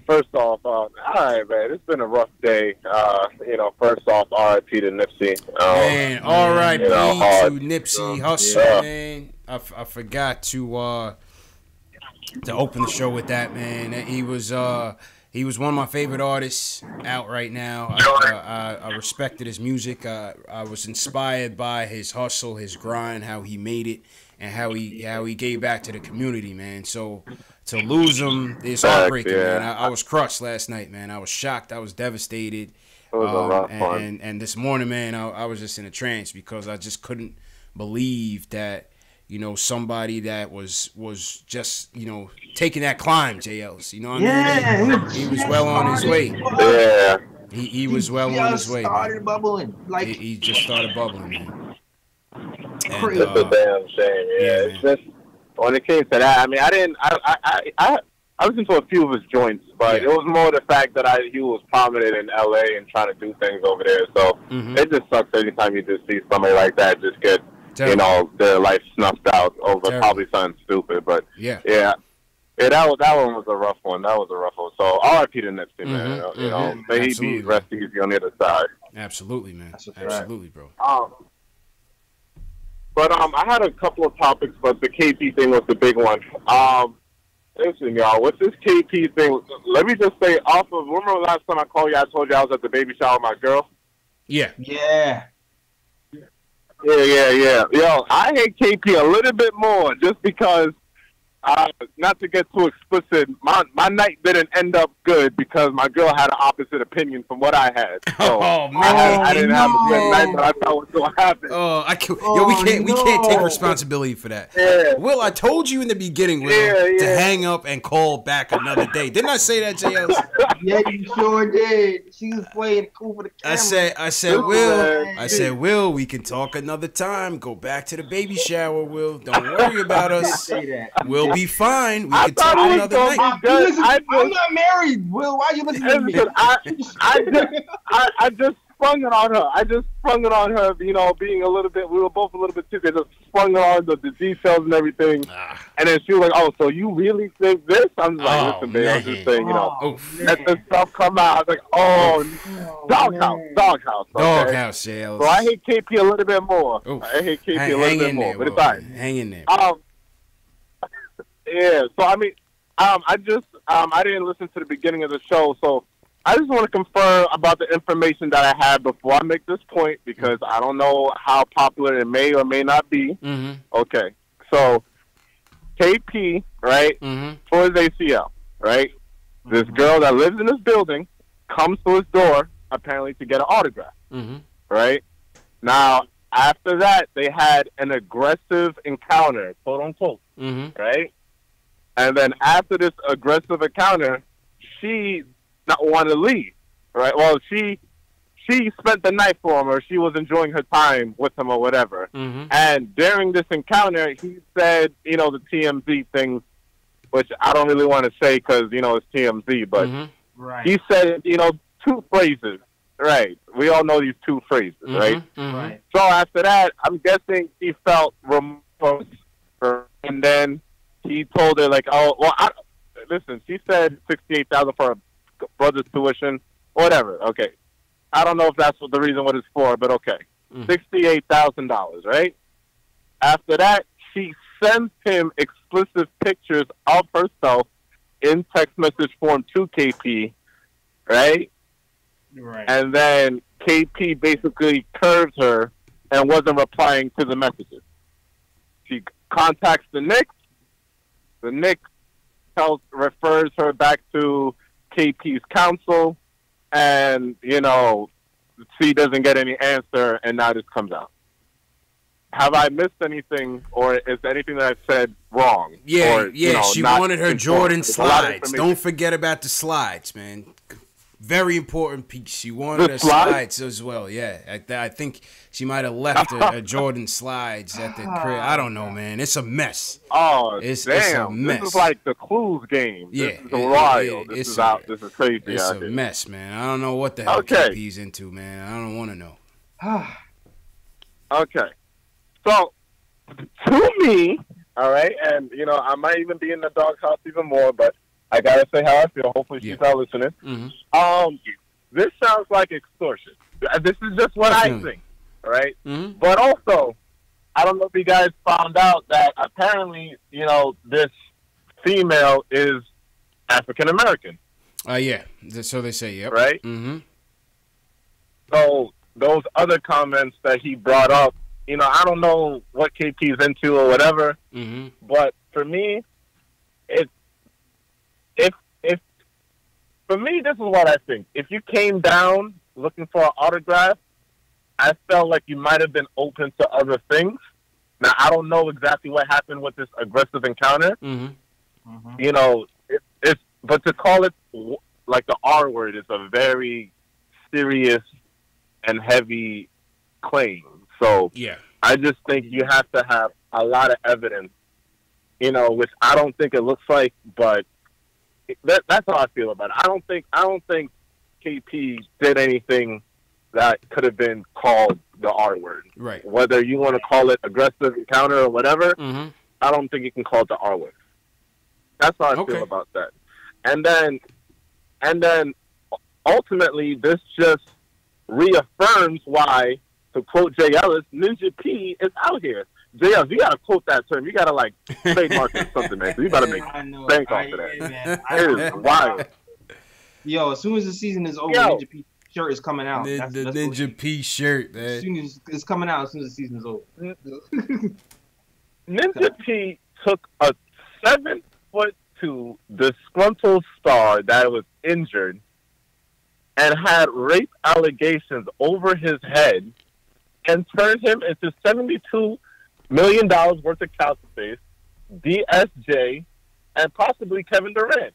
First off, all right, man. It's been a rough day. You know, first off, RIP to Nipsey. Man, RIP to Nipsey Hussle, man. I forgot to open the show with that, man. He was one of my favorite artists out right now. I respected his music. I was inspired by his hustle, his grind, how he made it, and how he gave back to the community, man. So to lose him is heartbreaking, man. I was crushed last night, man. I was shocked. I was devastated. It was a lot of fun. And this morning, man, I was just in a trance because I just couldn't believe that, you know, somebody that was just, you know, taking that climb, JLs. You know what I mean? He was well on his way. Yeah. He was well on his way. Started bubbling. Like he just started bubbling, man. It's a damn shame. Yeah, it's just when it came to that. I mean, I listened to a few of his joints, but it was more the fact that he was prominent in LA and trying to do things over there. So it just sucks anytime you just see somebody like that just get. Terrible. You know, their life snuffed out over probably something stupid, but that one was a rough one. That was a rough one. So RIP to Nipsey, man. You know, may he be rest easy on the other side. Absolutely, man. Absolutely, bro. But I had a couple of topics, but the KP thing was the big one. Listen, y'all, with this KP thing, let me just say, remember last time I called you, I told you I was at the baby shower with my girl? Yeah. Yeah. Yeah. Yo, I hate KP a little bit more just because not to get too explicit, my night didn't end up good because my girl had an opposite opinion from what I had. So I didn't have a good night, but I thought was going to happen. We can't take responsibility for that. Yeah. Will, I told you in the beginning, Will, to hang up and call back another day. Didn't I say that, JLs? Yeah, you sure did. She was playing cool for the camera. I said, Will, we can talk another time. Go back to the baby shower, Will. Don't worry about us. We'll be fine. We can talk another night. I'm not married, Will. Why are you listening to me? I just sprung it on her. You know, being a little bit, we were both a little bit tipsy. Just sprung it on the details and everything. And then she was like, "Oh, so you really think this?" I'm just like, "Listen, babe, I'm just saying, you know, let this stuff come out." I was like, "Oh, doghouse, yeah." So I hate KP a little bit more. I hate KP a little bit more, but it's fine. Hang in there. Yeah. So I mean, I didn't listen to the beginning of the show, so I just want to confirm about the information that I had before I make this point because I don't know how popular it may or may not be. Mm-hmm. Okay, so KP, right, for his ACL, right? This girl that lives in this building comes to his door apparently to get an autograph, right? Now, after that, they had an aggressive encounter, quote unquote, right? And then after this aggressive encounter, she not want to leave, right? Well, she spent the night for him, or she was enjoying her time with him, or whatever. And during this encounter, he said, you know, the TMZ things, which I don't really want to say because you know it's TMZ, but he said, you know, two phrases, right? We all know these two phrases, right? Right. So after that, I'm guessing he felt remorse, and then he told her like, "Oh, well, listen." She said $68,000 for her brother's tuition, whatever. Okay, I don't know if that's what the reason what it's for, but okay, $68,000, right? After that, she sends him explicit pictures of herself in text message form to KP, right? Right. And then KP basically curves her and wasn't replying to the messages. She contacts the Knicks. The Knicks refers her back to KP's counsel, and, you know, she doesn't get any answer, and now this comes out. Have I missed anything, or is anything that I've said wrong? Yeah, or, you know, she wanted her Jordan slides. Don't forget about the slides, man. Very important piece. She wanted her slides as well. Yeah, I think she might have left her Jordan slides at the crib. I don't know, man. It's a mess. Oh, it's damn! a mess. This is like the Clues game. Yeah, this is wild. This is crazy. It's a mess, man. I don't know what the hell KP's into, man. I don't want to know. Okay, so to me, all right, and you know, I might even be in the doghouse even more, but I gotta say how I feel. Hopefully she's not listening. This sounds like extortion. This is just what I think, all right? But also, I don't know if you guys found out that apparently, you know, this female is African American. Yeah. So they say, yep. Right? So those other comments that he brought up, you know, I don't know what KP's into or whatever, but for me, for me, this is what I think. If you came down looking for an autograph, I felt like you might have been open to other things. Now, I don't know exactly what happened with this aggressive encounter. You know, but to call it like the R word is a very serious and heavy claim. So I just think you have to have a lot of evidence, you know, which I don't think it looks like, but that's how I feel about it. I don't think KP did anything that could have been called the R word. Right. Whether you want to call it aggressive encounter or whatever, I don't think you can call it the R word. That's how I feel about that. And then ultimately this just reaffirms why, to quote Jay Ellis, Ninja P is out here. Jay Ellis, you gotta quote that term. You gotta like trademark it or something, man. So you gotta make bank off of that. It is wild. Yo, as soon as the season is over, Ninja P shirt is coming out. The Ninja P shirt, man. As soon as it's coming out as soon as the season is over. Ninja P took a 7'2" disgruntled star that was injured and had rape allegations over his head and turned him into $72 million worth of cap space, DSJ, and possibly Kevin Durant.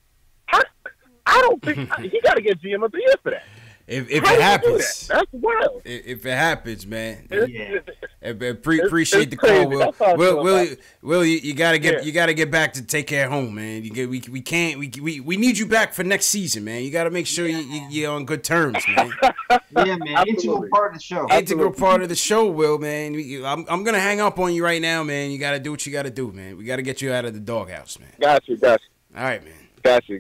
I don't think he got to get GM of the year for that. If it happens, that's wild. If it happens, man. Yeah. Appreciate the call, Will. Will, you gotta get back to take care of home, man. We need you back for next season, man. You gotta make sure you're on good terms, man. Yeah, man. Integral part of the show. Integral part of the show, Will, man. I'm gonna hang up on you right now, man. You gotta do what you gotta do, man. We gotta get you out of the doghouse, man. Got you. All right, man. Got you.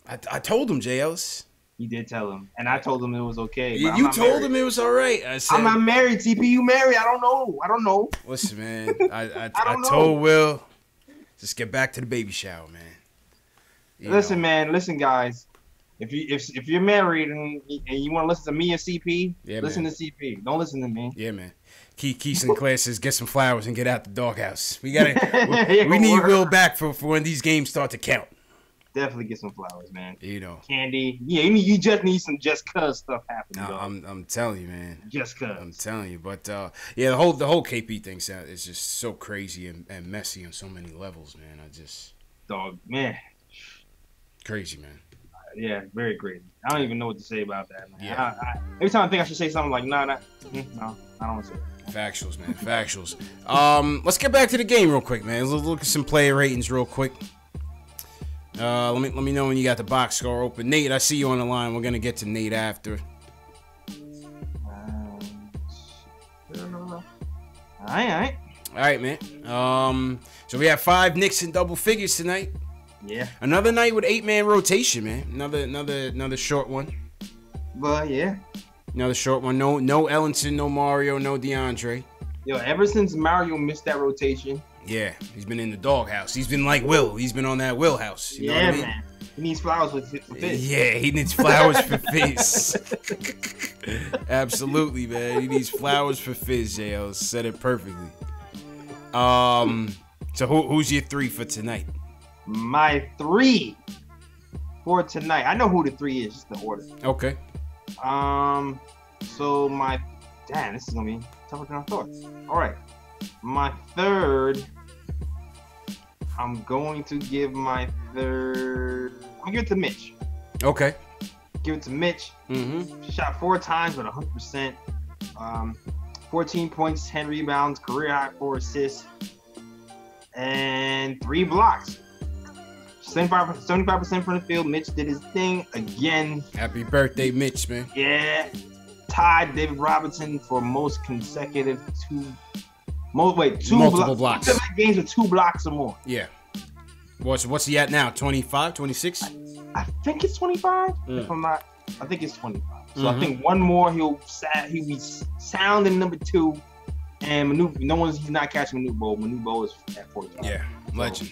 I told him, J. Ellis. You did tell him, and I told him it was okay. You told him it was all right. I said, I'm not married. TP, you married? I don't know. Listen, man. I told Will, just get back to the baby shower, man. Listen, guys. If you're married and you want to listen to me and CP, listen to CP. Don't listen to me. Yeah, man. Keith Sinclair says, get some flowers and get out the doghouse. We need Will back for when these games start to count. Definitely get some flowers, man. Candy. Yeah, you just need some just cuz stuff happening. No, I'm telling you, man. Just cuz. I'm telling you, but the whole KP thing is just so crazy and messy on so many levels, man. Man. Crazy, man. Yeah, very crazy. I don't even know what to say about that, man. Yeah. Every time I think I should say something like, no, I don't want to say it. Factuals, man. Factuals. Let's get back to the game real quick, man. Let's look at some player ratings real quick. Let me know when you got the box score open. Nate, I see you on the line. We're gonna get to Nate after. All right, man. So we have 5 Knicks in double figures tonight. Yeah. Another night with 8-man rotation, man. Another short one. But yeah. Another short one. No Ellenson, no Mario, no DeAndre. Yo, ever since Mario missed that rotation. Yeah, he's been in the doghouse. He's been like Will. He's been on that Will house. You know what I mean? Man. He needs flowers for Fizz. Yeah, he needs flowers for Fizz. Absolutely, man. He needs flowers for Fizz, J.O. Said it perfectly. So who's your 3 for tonight? My 3 for tonight. I know who the 3 is, just the order. Okay. So this is gonna be tougher than I thought. All right. My 3rd, I'm going to give my 3rd. I'm gonna give it to Mitch. Okay. Give it to Mitch. Mm-hmm. Shot 4 times with 100%. 14 points, 10 rebounds, career high 4 assists, and 3 blocks. 75% from the field. Mitch did his thing again. Happy birthday, Mitch, man. Yeah. Tied David Robinson for most consecutive multiple blocks. 7 games with 2 blocks or more. Yeah. What's he at now? 25, 26? I think it's 25. If I'm not, I think it's 25. So I think one more he'll be sound in number 2. And he's not catching Manute Bol. Manute Bol is at 45. Yeah, legend.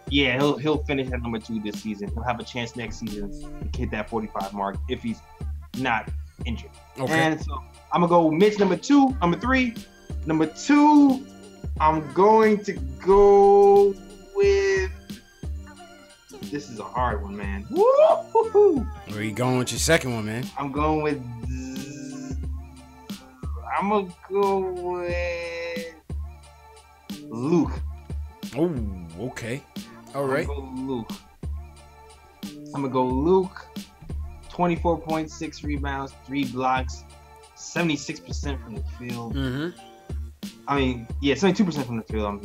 He'll finish at number 2 this season. He'll have a chance next season to hit that 45 mark if he's not injured. Okay. And so I'm gonna go Mitch number 2, number 3. Number 2, I'm going to go with. This is a hard one, man. Woo-hoo-hoo. Where are you going with your second one, man? I'm going with. I'm gonna go with Luke. Oh, okay. All right. I'm gonna go Luke. 24 points, 6 rebounds, 3 blocks, 76% from the field. Mm-hmm. 72% from the field.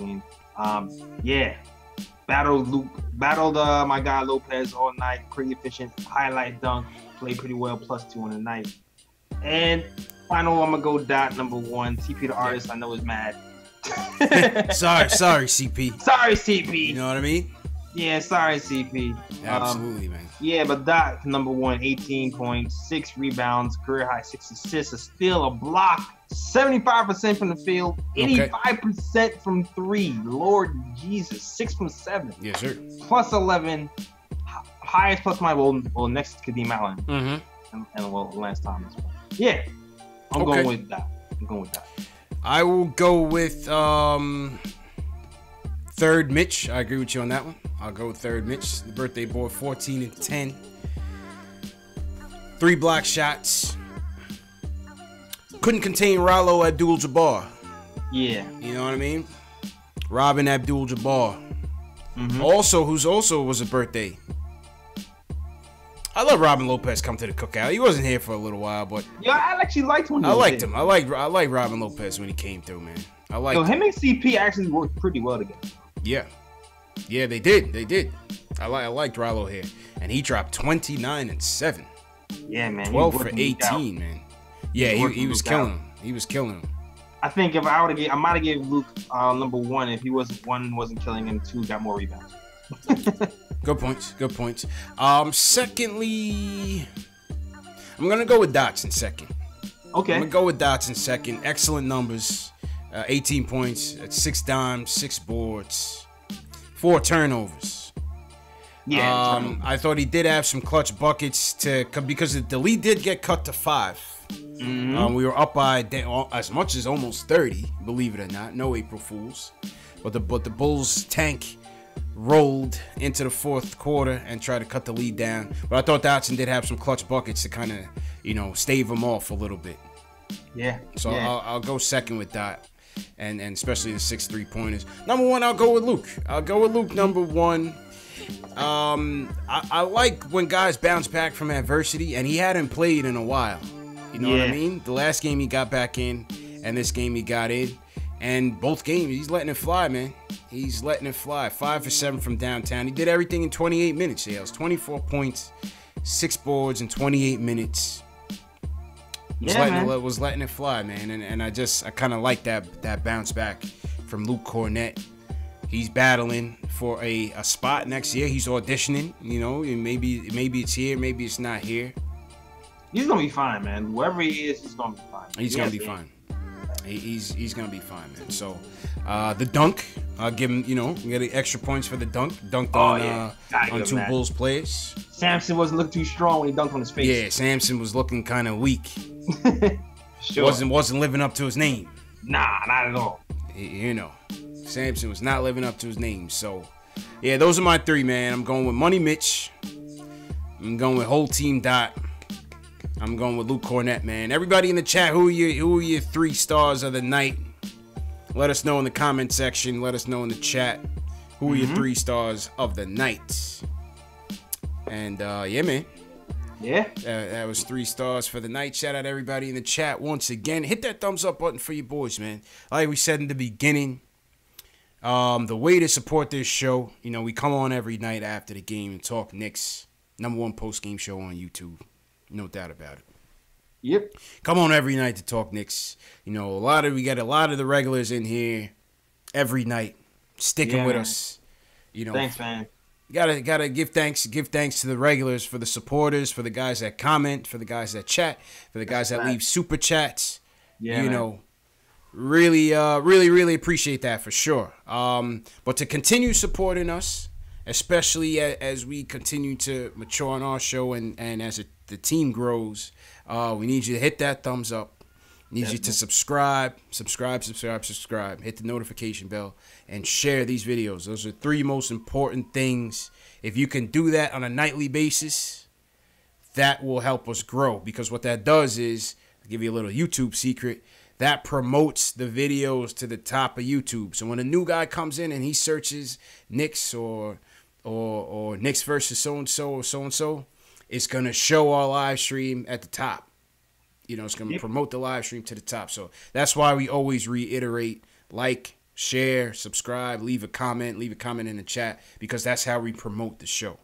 Battled my guy Lopez all night. Pretty efficient, highlight dunk, played pretty well, +2 on the night. And final, I'm gonna go Dot number 1. CP the artist, I know is mad. sorry, CP. Sorry, CP. You know what I mean? Yeah, sorry, CP. Absolutely, man. Yeah, but Dot number 1, 18 points, 6 rebounds, career high 6 assists, a steal, a block, 75% from the field, 85% from 3. Lord Jesus, 6 from 7. Yes, sir. Plus 11, highest plus my next to Kadeem Allen. Mm-hmm. And last time as well. Yeah, I'm going with Dot. I will go with Third Mitch. I agree with you on that one. I'll go with third Mitch. The birthday boy, 14 and 10. 3 block shots. Couldn't contain Rollo Abdul-Jabbar. Yeah. You know what I mean? Robin Abdul-Jabbar. Also, who's also was a birthday. I love Robin Lopez come to the cookout. He wasn't here for a little while, but Yeah, I actually liked when he I was liked there. him. I like Robin Lopez when he came through, man. I liked him and CP actually worked pretty well together. Yeah, they did. I liked Rollo here, and he dropped 29 and 7. Yeah, man. 12 for 18, man. Yeah, he was killing him. He was killing him. I think if I would have, I might have given Luke number 1 if he wasn't killing him. 2 got more rebounds. Good points. Secondly, I'm gonna go with Dotson second. Okay. I'm gonna go with Dotson second. Excellent numbers. 18 points, 6 dimes, 6 boards, 4 turnovers. Yeah. I thought he did have some clutch buckets because the lead did get cut to 5. We were up by as much as almost 30, believe it or not. No April Fools, but the Bulls tank rolled into the fourth quarter and tried to cut the lead down. But I thought Dotson did have some clutch buckets to kind of, stave him off a little bit. Yeah. So I'll go second with Dot, and especially the 6 3-pointers. Number 1, I'll go with Luke. Number 1. I like when guys bounce back from adversity, and he hadn't played in a while. You know what I mean? The last game he got back in, and this game he got in. And both games, he's letting it fly, man. He's letting it fly. 5 for 7 from downtown. He did everything in 28 minutes. Yeah, it was 24 points, 6 boards in 28 minutes. Was letting it fly, man. And I kind of like that bounce back from Luke Cornet. He's battling for a spot next year. He's auditioning, and maybe it's here, maybe it's not here. He's gonna be fine, man. Wherever he is, he's gonna be fine. He's gonna be fine. He's gonna be fine, man. So the dunk, I'll give him, get extra points for the dunk. Dunked on 2 Bulls players. Samson wasn't looking too strong when he dunked on his face. Yeah, Samson was looking kind of weak. Sure. Wasn't living up to his name. Nah, not at all. Samson was not living up to his name. So, yeah, those are my 3, man. I'm going with Money Mitch. I'm going with Whole Team Dot. I'm going with Luke Cornet, man. Everybody in the chat, who are your 3 stars of the night? Let us know in the comment section. Let us know in the chat. Who are your 3 stars of the night? And, yeah, man. Yeah. That was 3 stars for the night. Shout out to everybody in the chat once again. Hit that thumbs up button for your boys, man. Like we said in the beginning, the way to support this show, we come on every night after the game and talk Knicks. Number 1 post-game show on YouTube. No doubt about it. Yep. Come on every night to talk Knicks. We got a lot of the regulars in here every night, sticking with us. Thanks, man. Gotta give thanks to the regulars, for the supporters, for the guys that comment, for the guys that chat, for the guys that leave super chats. Yeah, really appreciate that for sure. But to continue supporting us, especially as we continue to mature on our show and as the team grows, we need you to hit that thumbs up. Need you to subscribe. Hit the notification bell and share these videos. Those are 3 most important things. If you can do that on a nightly basis, that will help us grow. Because what that does is, I'll give you a little YouTube secret, that promotes the videos to the top of YouTube. So when a new guy comes in and he searches Knicks or Knicks versus so-and-so or so-and-so, it's going to show our live stream at the top. It's going to promote the live stream to the top. So that's why we always reiterate, like, share, subscribe, leave a comment in the chat, because that's how we promote the show.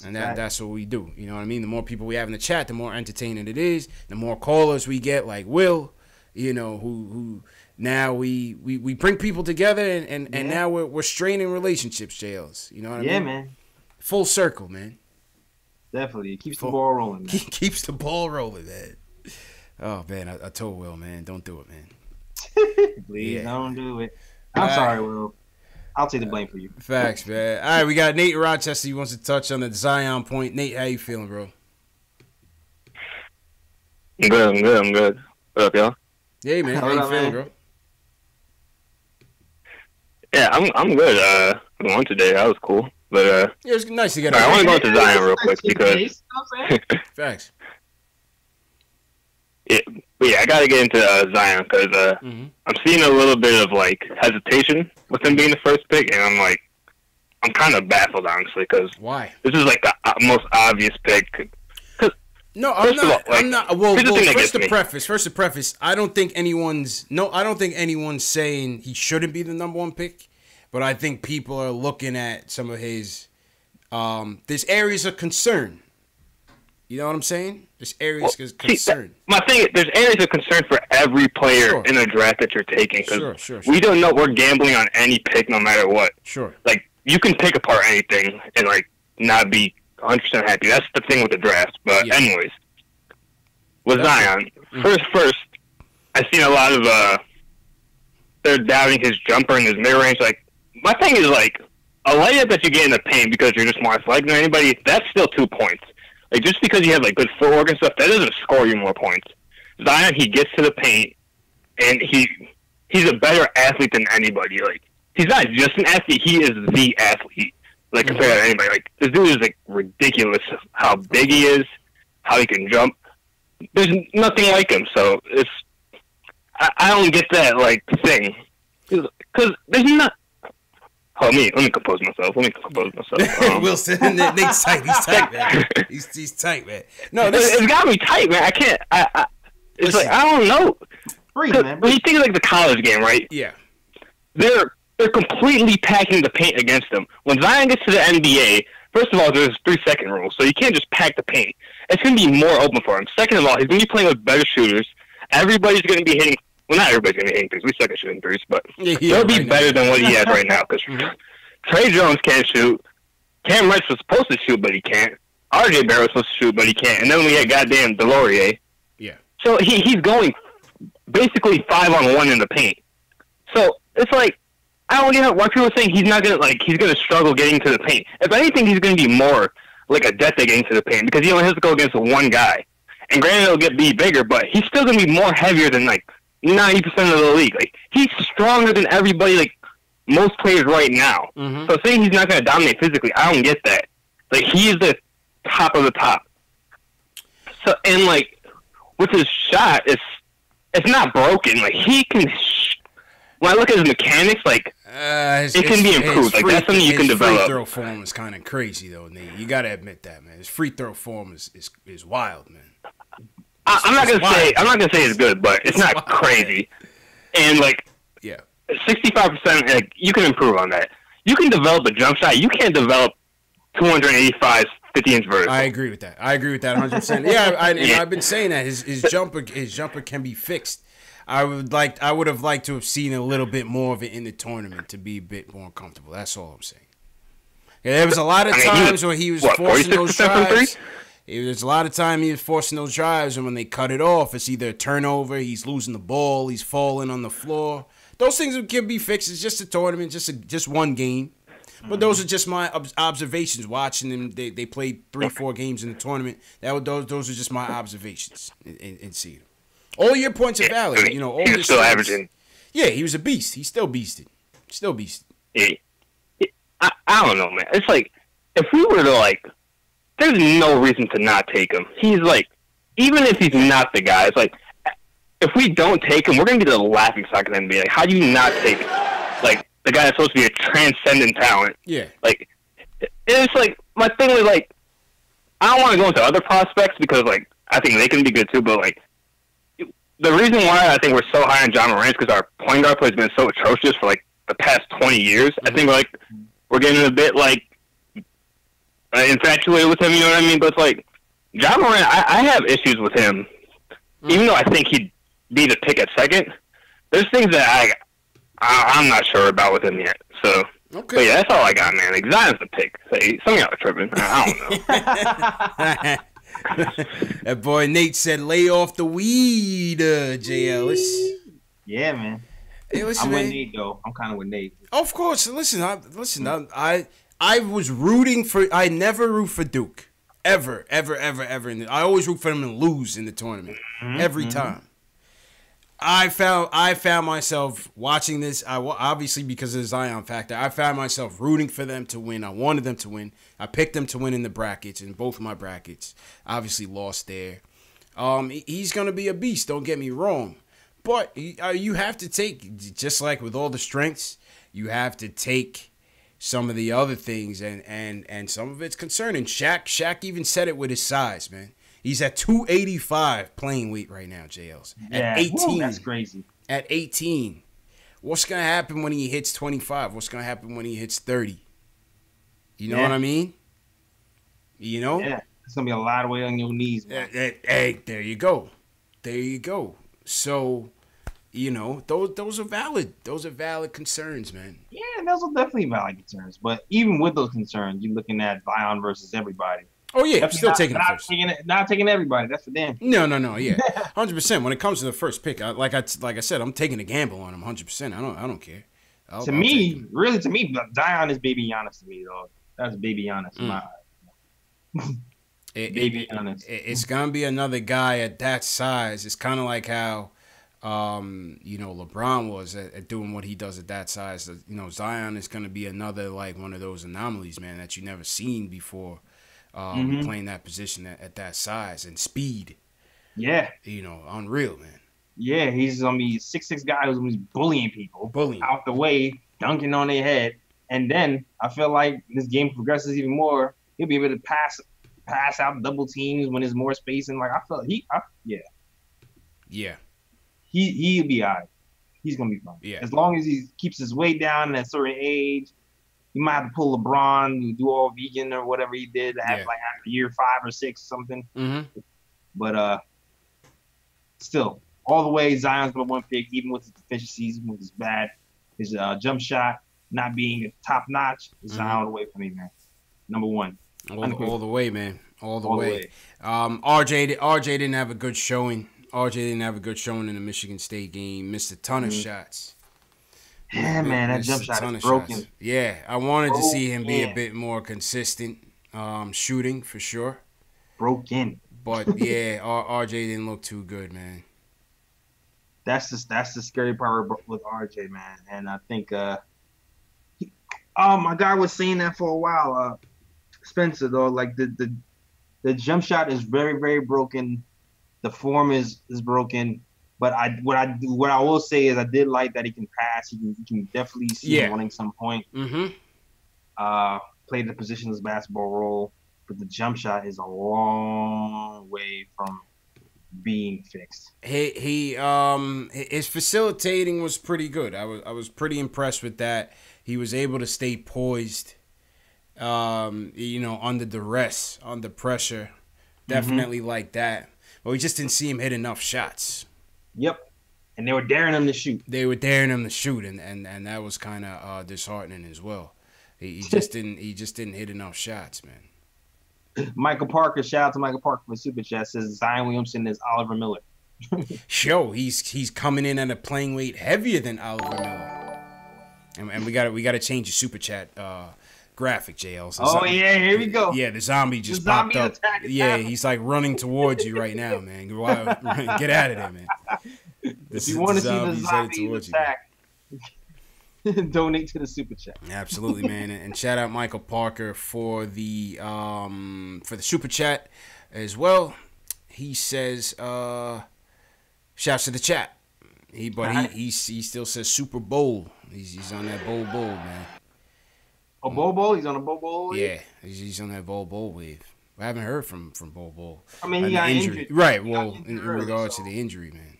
That's what we do. You know what I mean? The more people we have in the chat, the more entertaining it is. The more callers we get, like Will, who now we bring people together and now we're straining relationships, JLs. You know what I mean? Yeah, man. Full circle, man. Definitely. It keeps the ball rolling, man. Keeps the ball rolling, man. Oh, man, I told Will, man, don't do it, man. Please don't do it. I'm sorry, Will. I'll take the blame for you. Facts, man. All right, we got Nate in Rochester. He wants to touch on the Zion point. Nate, how you feeling, bro? I'm good. What up, y'all? Hey, man. How you feeling, bro? Yeah, I'm good. I won today. That was cool. But it was nice to get. I want to go into Zion real quick because facts. But yeah, I got to get into Zion because I'm seeing a little bit of like hesitation with him being the first pick, and I'm kind of baffled honestly because why? This is like the most obvious pick. No, I'm not. Well, first to preface, I don't think anyone's saying he shouldn't be the number one pick, but I think people are looking at some of his there's areas of concern. You know what I'm saying? There's areas of concern. My thing is, there's areas of concern for every player in the draft that you're taking because we don't know. We're gambling on any pick, no matter what. Sure. Like you can pick apart anything and like not be 100% happy. That's the thing with the draft. But anyways, with Zion, first, I've seen a lot of they're doubting his jumper and his mid range. Like my thing is like a layup that you get in the paint because you're just more athletic than anybody. That's still 2 points. Like just because you have like good footwork and stuff, that doesn't score you more points. Zion, he gets to the paint and he's a better athlete than anybody. Like he's not just an athlete; he is the athlete. Like compared to anybody, like this dude is like ridiculous. How big he is, how he can jump. There's nothing like him. So it's I don't get that like thing because there's not. Oh, let me compose myself. Wilson, Nate's tight. He's tight, man. He's tight, man. No, it's got me tight, man. I can't. It's like I don't know. When you think of like the college game, right? Yeah. They're completely packing the paint against them. When Zion gets to the NBA, first of all, there's a 3-second rule, so you can't just pack the paint. It's going to be more open for him. Second of all, he's going to be playing with better shooters. Everybody's going to be hitting. Well, not everybody's going to be hitting threes. We suck at shooting threes, but they'll be better than what he has right now because Trey Jones can't shoot. Cam Reddish was supposed to shoot, but he can't. RJ Barrett was supposed to shoot, but he can't. And then we had goddamn Delorier. Yeah. So he's going basically 5-on-1 in the paint. So it's like, I don't get why people are saying he's gonna struggle getting to the paint. If anything, he's gonna be more like a Dete getting to the paint because he only has to go against one guy. And granted, it'll be bigger, but he's still gonna be more heavier than like 90% of the league. Like he's stronger than everybody, like most players right now. So saying he's not gonna dominate physically, I don't get that. Like he is the top of the top. So and like with his shot, it's not broken. Like he can. When I look at his mechanics, like it can be improved. Like that's something you can develop. His free throw form is kind of crazy, though, Nate. You got to admit that, man. His free throw form is wild, man. I'm not gonna say it's good, but it's not wild, crazy. And like, 65%, like you can improve on that. You can develop a jump shot. You can't develop 285 50-inch vertical. I agree with that. 100%. Yeah, I've been saying that his jumper can be fixed. I would have liked to have seen a little bit more of it in the tournament to be a bit more comfortable. That's all I'm saying. Yeah, there was a lot of times where he was forcing those drives. There's a lot of time he was forcing those drives, and when they cut it off, it's either a turnover, he's losing the ball, he's falling on the floor. Those things can be fixed. It's just a tournament, just one game. But those are just my observations. Watching them, they played 3-4 games in the tournament. Those are just my observations and seeing them. All your points are valid. You know, all he was still averaging. Yeah, he was a beast. He's still beasted. Yeah. I don't know, man. It's like, if we were to, like, there's no reason to not take him. He's like, even if he's not the guy, it's like, if we don't take him, we're going to get the laughing stock in the NBA. Like, how do you not take, like, the guy that's supposed to be a transcendent talent? Yeah. Like, it's like, my thing was, like, I don't want to go into other prospects because, like, I think they can be good too, but, like, the reason why I think we're so high on John Morant is because our point guard play has been so atrocious for like the past 20 years. I think we're getting a bit like infatuated with him. You know what I mean? But it's like John Morant, I have issues with him, even though I think he'd be the pick at second. There's things that I'm not sure about with him yet. So, but yeah, that's all I got, man. Like Zion's the pick. So, some of y'all are tripping. I don't know. That boy Nate said, "Lay off the weed, Jay Ellis." Yeah, man. Hey, listen, I'm man. with Nate though. I'm kind of with Nate. Of course. Listen. I was rooting for. I never root for Duke, ever. I always root for them to lose in the tournament every time. I found myself watching this. Obviously because of the Zion factor. I found myself rooting for them to win. I wanted them to win. I picked them to win in the brackets, in both of my brackets. Obviously lost there. He's gonna be a beast. Don't get me wrong, but you have to take, just like with all the strengths, you have to take some of the other things, and some of it's concerning. Shaq even said it with his size, man. He's at 285 playing weight right now, JLs. At 18. Whoa, that's crazy. At 18. What's going to happen when he hits 25? What's going to happen when he hits 30? You know what I mean? You know? Yeah. It's going to be a lot of weight on your knees, man. Hey, there you go. There you go. So, you know, those are valid. Those are valid concerns, man. Yeah, those are definitely valid concerns. But even with those concerns, you're looking at Zion versus everybody. Oh, yeah, I'm still taking it first. Not taking everybody. That's for them. No, yeah. 100%. When it comes to the first pick, like I said, I'm taking a gamble on him 100%. I don't care. To me, Zion is baby Giannis to me, though. That's baby Giannis in my eyes. Baby Giannis. It's going to be another guy at that size. It's kind of like how, you know, LeBron was at doing what he does at that size. You know, Zion is going to be another, like, one of those anomalies, man, that you never seen before. Playing that position at that size and speed. Yeah. You know, unreal, man. Yeah, he's going to be a 6'6" guy who's going to be bullying people. Out the way, dunking on their head. And then I feel like this game progresses even more. He'll be able to pass out double teams when there's more space. And, like, Yeah. He'll be all right. He's going to be fine. Yeah. As long as he keeps his weight down at a certain age. You might have to pull LeBron, do all vegan or whatever he did after year 5 or 6 or something. Mm-hmm. But still, all the way, Zion's going to one pick, even with his deficiencies, with his his jump shot not being top notch. Zion all the way for me, man. Number 1. All the way, man. All the way. RJ didn't have a good showing. RJ didn't have a good showing in the Michigan State game. Missed a ton of shots. Yeah, man, that jump shot is broken. Shots. Yeah, I wanted to see him be a bit more consistent shooting for sure. Broken. But yeah, RJ didn't look too good, man. That's the scary part with RJ, man. And I think my guy was saying that for a while. Spencer, though, like the jump shot is very, very broken. The form is broken. But what I will say is I did like that he can pass. You can definitely see him running some point. Mm-hmm. Play the positionless basketball role, but the jump shot is a long way from being fixed. His facilitating was pretty good. I was pretty impressed with that. He was able to stay poised. You know, under duress, under pressure, definitely like that. But we just didn't see him hit enough shots. Yep, and they were daring him to shoot. And that was kind of disheartening as well. He just didn't hit enough shots, man. Michael Parker, shout out to Michael Parker for Super Chat, says Zion Williamson is Oliver Miller. He's coming in at a playing weight heavier than Oliver Miller, and we got to change the Super Chat graphic, JL. So here we go. Yeah, the zombie just popped up. Yeah, he's like running towards you right now, man. Get out of there, man. If you want to see the zombie attack, donate to the Super Chat. Absolutely, man. And shout out Michael Parker for the Super Chat as well. He says, shouts to the chat. He still says Super Bowl. He's on that bowl, man. A Bowl? He's on a Bowl wave? Yeah, he's on that Bowl wave. I haven't heard from Bowl. I mean, he got injured. Right, well, in regards to the injury, man.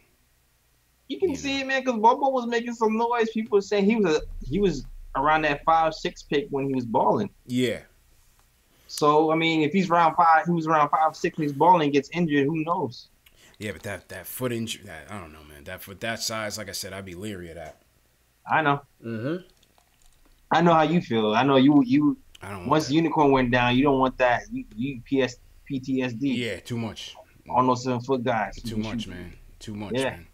You can see it, man, because Bobo was making some noise. People were saying he was around that 5'6" pick when he was balling. Yeah. So, I mean, if he's around 5'6" when he's balling, gets injured, who knows? Yeah, but that foot injury, I don't know, man. That foot, that size, like I said, I'd be leery of that. I know. Mm-hmm. I know how you feel. I know you. I don't. Once the unicorn went down, you don't want that. You PTSD. Yeah, too much. On those 7-foot guys. Too much, man. Too much, man.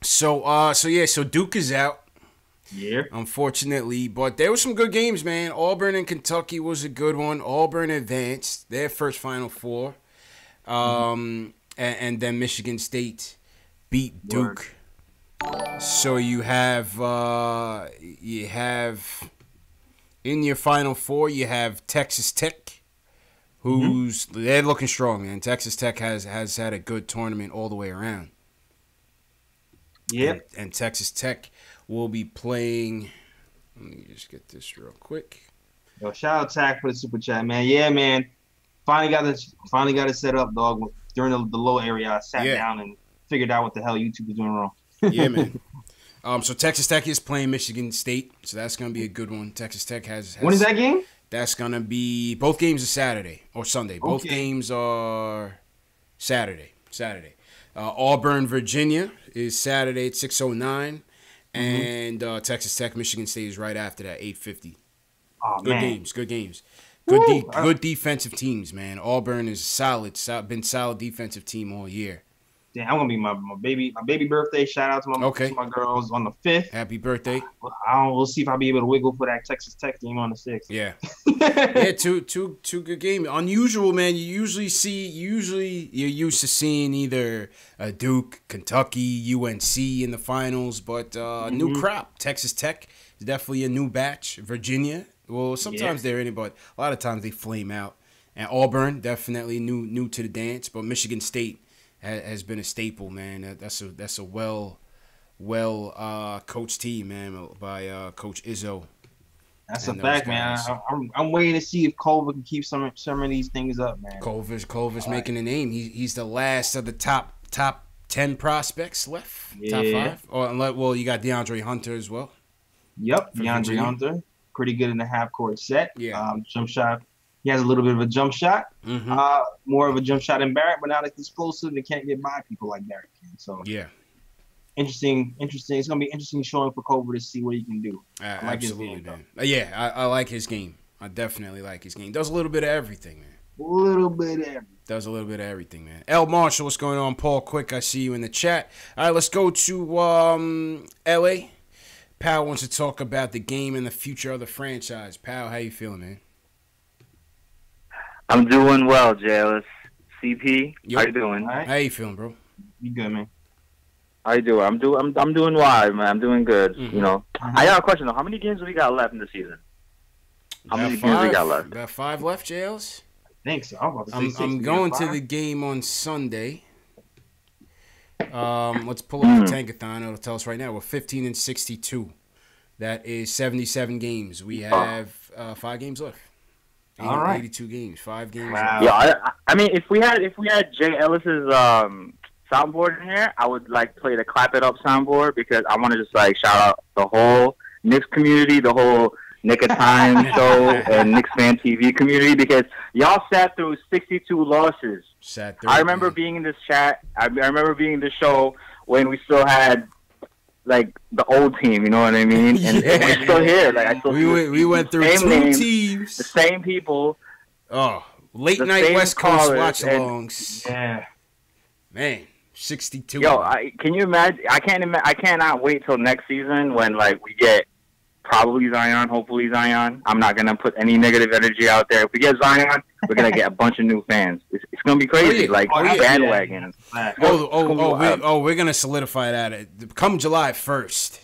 So Duke is out. Yeah. Unfortunately, but there were some good games, man. Auburn and Kentucky was a good one. Auburn advanced their first Final Four, and then Michigan State beat Duke. So you have in your Final Four, you have Texas Tech, who's they're looking strong, man. Texas Tech has had a good tournament all the way around. Yep. And Texas Tech will be playing. Let me just get this real quick. Yo, shout out Tack for the super chat, man. Yeah, man. Finally got it set up, dog. During the low area, I sat down and figured out what the hell YouTube was doing wrong. Yeah, man. So Texas Tech is playing Michigan State, so that's gonna be a good one. Texas Tech has when is that game? That's gonna be both games are Saturday or Sunday. Both games are Saturday. Auburn, Virginia is Saturday at 6:09, and Texas Tech, Michigan State is right after that, 8:50. Oh, good man. games. Good defensive teams, man. Auburn is been solid defensive team all year. Damn, I'm gonna be my baby birthday. Shout out to my girls on the 5th. Happy birthday! We'll see if I'll be able to wiggle for that Texas Tech game on the 6th. Yeah, yeah, two good games. Unusual, man. You're used to seeing either Duke, Kentucky, UNC in the finals, but new crop. Texas Tech is definitely a new batch. Virginia, well, sometimes they're in it, but a lot of times they flame out. And Auburn, definitely new to the dance, but Michigan State has been a staple, man. That's a well coached team, man, by Coach Izzo. That's a fact, man. I'm waiting to see if Culver can keep some of these things up, man. Culver's making a name. He's the last of the top 10 prospects left. Yeah. Top 5. Well, you got DeAndre Hunter as well. Yep, DeAndre Hunter, pretty good in the half court set. Yeah. Jump shot. He has a little bit of a jump shot, more of a jump shot than Barrett, but not as explosive and can't get by people like Barrett can. So yeah, interesting. It's gonna be interesting showing for Culver to see what he can do. Absolutely, man. I like his game. I definitely like his game. Does a little bit of everything, man. Does a little bit of everything, man. L. Marshall, what's going on? Paul Quick, I see you in the chat. All right, let's go to L.A. Pal wants to talk about the game and the future of the franchise. Pal, how you feeling, man? I'm doing well, JLS. CP, how you doing? Right. How you feeling, bro? You good, man? How you doing? I'm doing well, man. I'm doing good. You know, I got a question though. How many games do we got left in the season? How many games we got left? About 5 left, JLS. I think so. I'm going to the game on Sunday. Let's pull up the Tankathon. It'll tell us right now. We're 15-62. That is 77 games. We have 5 games left. All right. 82 games, 5 games. Wow. Yeah, I mean, if we had Jay Ellis's soundboard in here, I would play the clap it up soundboard because I want to just shout out the whole Knicks community, the whole Nick of Time show, and KnicksFanTV community because y'all sat through 62 losses. I remember being in this chat. I remember being in the show when we still had the old team, you know what I mean? And we're still here. We went through 2 teams. The same people. Oh, late night West Coast watch-alongs. Yeah. Man, 62. Yo, can you imagine? I cannot wait till next season when we get probably Zion, hopefully Zion. I'm not gonna put any negative energy out there. If we get Zion, we're gonna get a bunch of new fans. It's gonna be crazy, bandwagon. We're gonna solidify that come July 1st.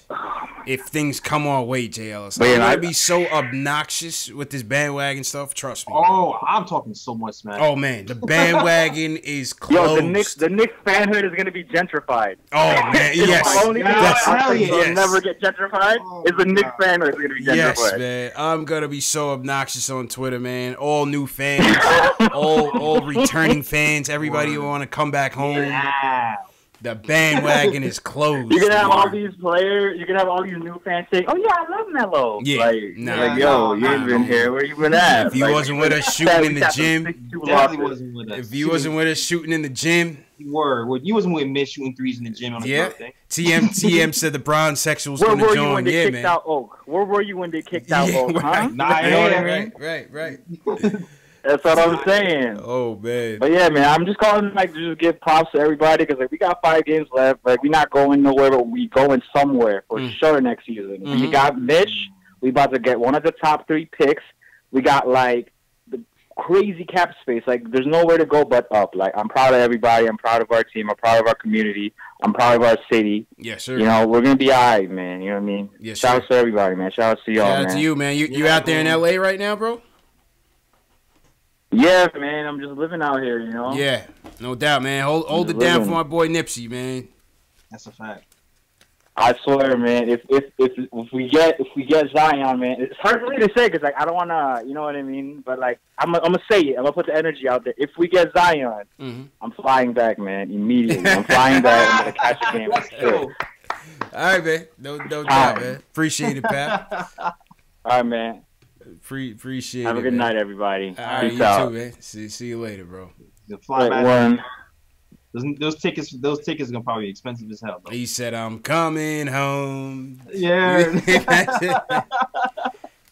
If things come our way, JLS, I'm gonna be so obnoxious with this bandwagon stuff. Trust me. Oh, I'm talking so much smack. Oh man, the bandwagon is closed. Yo, the Knicks fanhood is gonna be gentrified. Oh man, yes. The only thing will never get gentrified is the Knicks fanhood is gonna be gentrified. Yes, man. I'm gonna be so obnoxious on Twitter, man. All new fans, all returning fans, everybody want to come back home. Yeah. The bandwagon is closed. You're gonna have all these players. You're gonna have all these new fans saying, "Oh yeah, I love Melo." Yeah, you ain't been here. Where you been at? If he wasn't with us shooting in the gym, if he wasn't with us shooting in the gym, you wasn't with me shooting threes in the gym on his birthday. TM said the brown sexual's gonna join. Yeah, man. Where were you when they kicked out Oak? Huh? Right. That's what I'm saying. Oh man. But yeah, man, I'm just calling to just give props to everybody because we got 5 games left. We're not going nowhere, but we going somewhere for sure next season. We got Mitch. We about to get one of the top 3 picks. We got the crazy cap space. There's nowhere to go but up. I'm proud of everybody. I'm proud of our team. I'm proud of our community. I'm proud of our city. Yes, sir. You know, we're gonna be all right, man. You know what I mean? Yes, Shout sir. out to everybody, man. Shout out to y'all, man. Shout out to you, man. You out there in LA right now, bro? Yeah, man. I'm just living out here, you know. Yeah, no doubt, man. Hold it down for my boy Nipsey, man. That's a fact. I swear, man. If we get Zion, man, it's hard for me to say because like I don't wanna, you know what I mean. But like I'm gonna say it. I'm gonna put the energy out there. If we get Zion, I'm flying back, man. Immediately, I'm flying back. I'm gonna catch a game. Sure. All right, man. No doubt, man. Appreciate it, pal. All right, man. Appreciate it. Have a good night, everybody. All right, Peace you out. too, man. See you later, bro. The fly back. One. Those tickets are gonna probably be expensive as hell, though. He said, "I'm coming home." Yeah.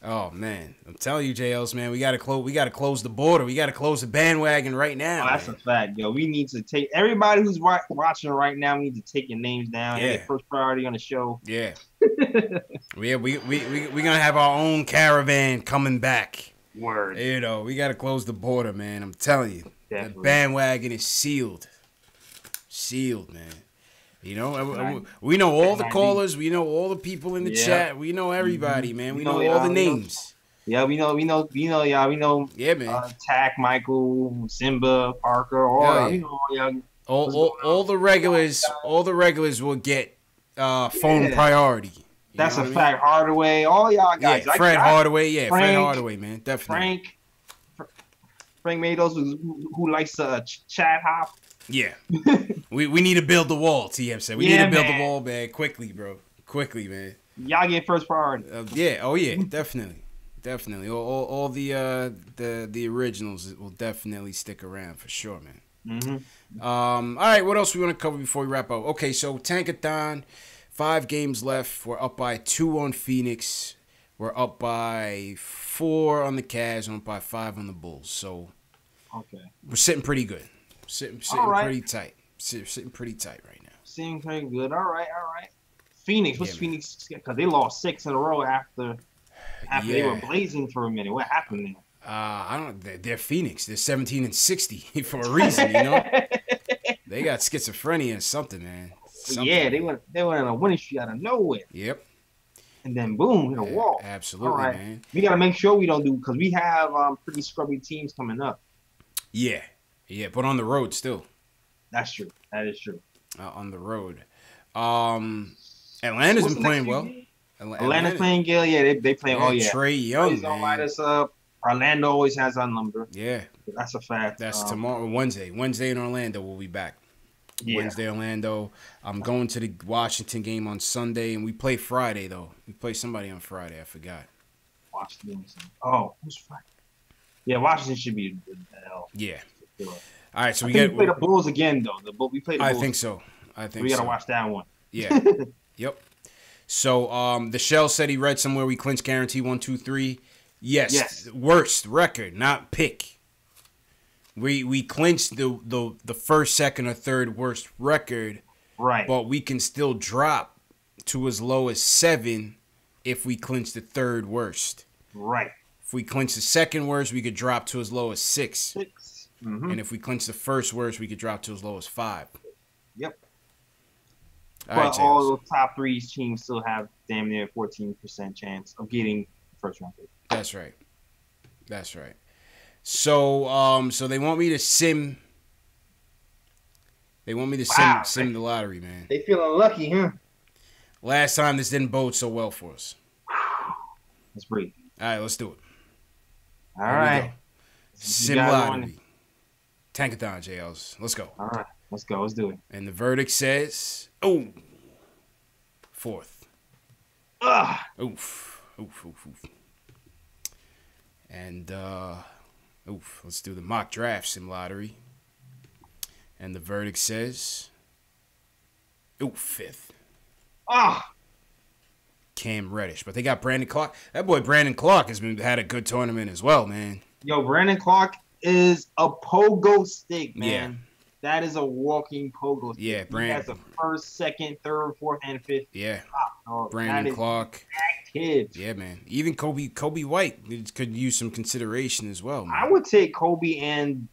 Oh man, I'm telling you, JLs, man, we gotta close the border. We gotta close the bandwagon right now. Oh, that's a fact, yo. We need to take everybody who's watching right now. We need to take your names down. Yeah. Hey, first priority on the show. Yeah. we gonna have our own caravan coming back. Word. You know, we gotta close the border, man. I'm telling you, Definitely. the bandwagon is sealed. Sealed, man. You know, we know all the callers. We know all the people in the chat. We know everybody, man. We know all the names. Yeah, we know, y'all. We know. Yeah, man. Tack, Michael, Simba, Parker, all the regulars. All the regulars will get phone priority. That's a fact. Hardaway, all y'all guys. Yeah, Fred Hardaway. Fred Hardaway, man. Definitely. Frank Mados, who likes to chat hop. Yeah. we need to build the wall, TM said. We need to build the wall, man. Quickly, bro. Quickly, man. Y'all get first priority. Yeah. Oh, yeah. Definitely. Definitely. All the originals will definitely stick around for sure, man. All right. What else we want to cover before we wrap up? Okay, so Tankathon, 5 games left. We're up by 2 on Phoenix. We're up by 4 on the Cavs. And up by 5 on the Bulls. So we're sitting pretty good. Sitting pretty tight. Sitting pretty tight right now. Sitting pretty good. All right. Phoenix. What's Phoenix? Because they lost 6 in a row after they were blazing for a minute. What happened there? I don't. They're Phoenix. They're 17-60 for a reason. You know, they got schizophrenia or something, man. Yeah, they went on a winning streak out of nowhere. Yep. And then boom, hit a wall. Absolutely, man. We gotta make sure we don't do because we have pretty scrubby teams coming up. Yeah, but on the road still. That's true. That is true. On the road, Atlanta's been playing well. Atlanta's playing good. Yeah, they playing. Trae Young, don't light us up. Orlando always has our number. Yeah, that's a fact. That's tomorrow, Wednesday in Orlando. We'll be back. Yeah. Wednesday, Orlando. I'm going to the Washington game on Sunday, and we play Friday though. We play somebody on Friday. I forgot. Washington. Oh, who's Friday? Yeah, Washington should be the hell. Yeah. Sure. All right, so we play the Bulls again though. We play the Bulls. I think so. We gotta watch that one. Yeah. Yep. So the Shell said he read somewhere we clinch guarantee 1, 2, 3. Yes. Worst record, not pick. We clinched the first, second, or third worst record. Right. But we can still drop to as low as 7 if we clinch the third worst. Right. If we clinch the second worst, we could drop to as low as 6. Mm-hmm. And if we clinch the first worst, we could drop to as low as 5. Yep. But all the top 3 teams still have damn near 14% chance of getting first round pick. That's right. So so they want me to sim. They want me to sim the lottery, man. They feeling lucky, huh? Last time this didn't bode so well for us. Let's breathe. All right, let's do it. All right. Sim lottery. Tankathon, JLs. Let's go. All right. Let's go. Let's do it. And the verdict says, 4th. Ugh. Oof. And, let's do the mock draft sim lottery. And the verdict says, 5th. Cam Reddish. But they got Brandon Clark. That boy Brandon Clark had a good tournament as well, man. Yo, Brandon Clark is a pogo stick, man. Yeah. That is a walking pogo stick. Yeah, Brandon. He has a first, second, third, fourth, and fifth. Yeah. Brandon Clark. Active. Yeah, man. Even Kobe White could use some consideration as well, man. I would take Kobe and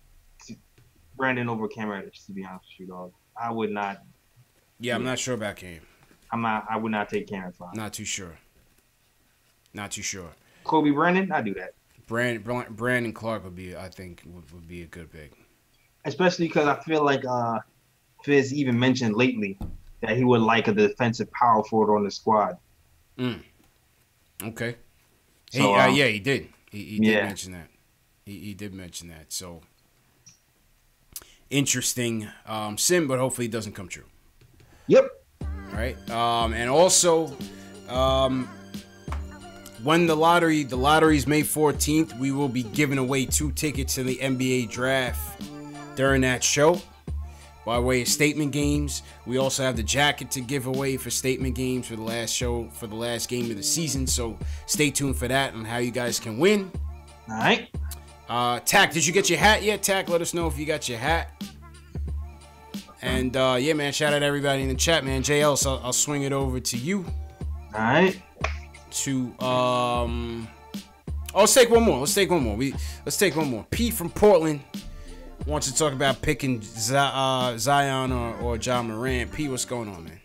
Brandon over Cam Reddish, to be honest with you, dog. I would not. Yeah, I'm not sure about Cam. I would not take Cam at 5. Not too sure. Kobe Brennan, I do that. Brandon Clark would be, I think, would be a good pick. Especially because I feel like Fizz even mentioned lately that he would like a defensive power forward on the squad. Okay. So, yeah, he did. He did mention that. He did mention that. So interesting sim, but hopefully it doesn't come true. Yep. All right. And also, when the lottery's May 14th, we will be giving away 2 tickets to the NBA draft during that show by way of statement games. We also have the jacket to give away for statement games for the last show, for the last game of the season. So stay tuned for that and how you guys can win. All right. Tack, did you get your hat yet? Tack, let us know if you got your hat. And yeah, man, shout out to everybody in the chat, man. JL, so I'll swing it over to you. All right. To let's take one more. Let's take one more. Pete from Portland wants to talk about picking Zion or John Morant. Pete, what's going on, man?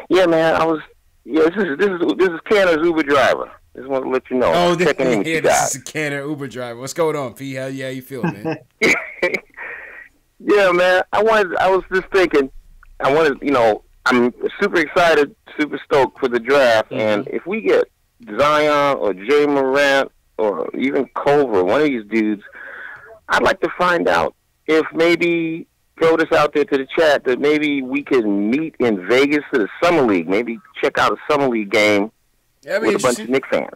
Yeah, man. This is Canada's Uber driver. Just want to let you know. Oh, this is a Canada Uber driver. What's going on, Pete? How you feeling, man? Yeah, man. I was just thinking. I'm super excited, super stoked for the draft, and if we get Zion or Jay Morant or even Culver, one of these dudes, I'd like to find out if maybe throw this out there to the chat that maybe we can meet in Vegas for the Summer League. Maybe check out a Summer League game with a bunch of Knicks fans.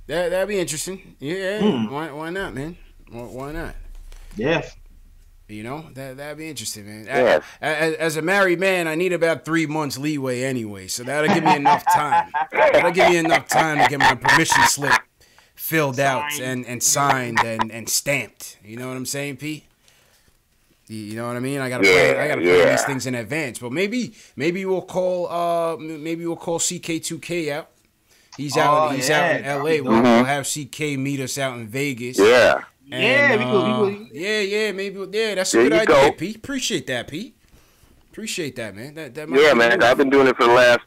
That'd be interesting. Yeah. Why not, man? Why not? Yeah. You know, that'd be interesting, man. Yes. As a married man, I need about 3 months leeway anyway, so that'll give me enough time. That'll give me enough time to get my permission slip filled out and signed and stamped. You know what I'm saying, P? You know what I mean? I gotta plan these things in advance. But maybe we'll call CK2K out. He's out in LA. We'll have CK meet us out in Vegas. Yeah. And, that's a good idea, Pete. Appreciate that, Pete. Appreciate that, man. That might man. I've been doing it for the last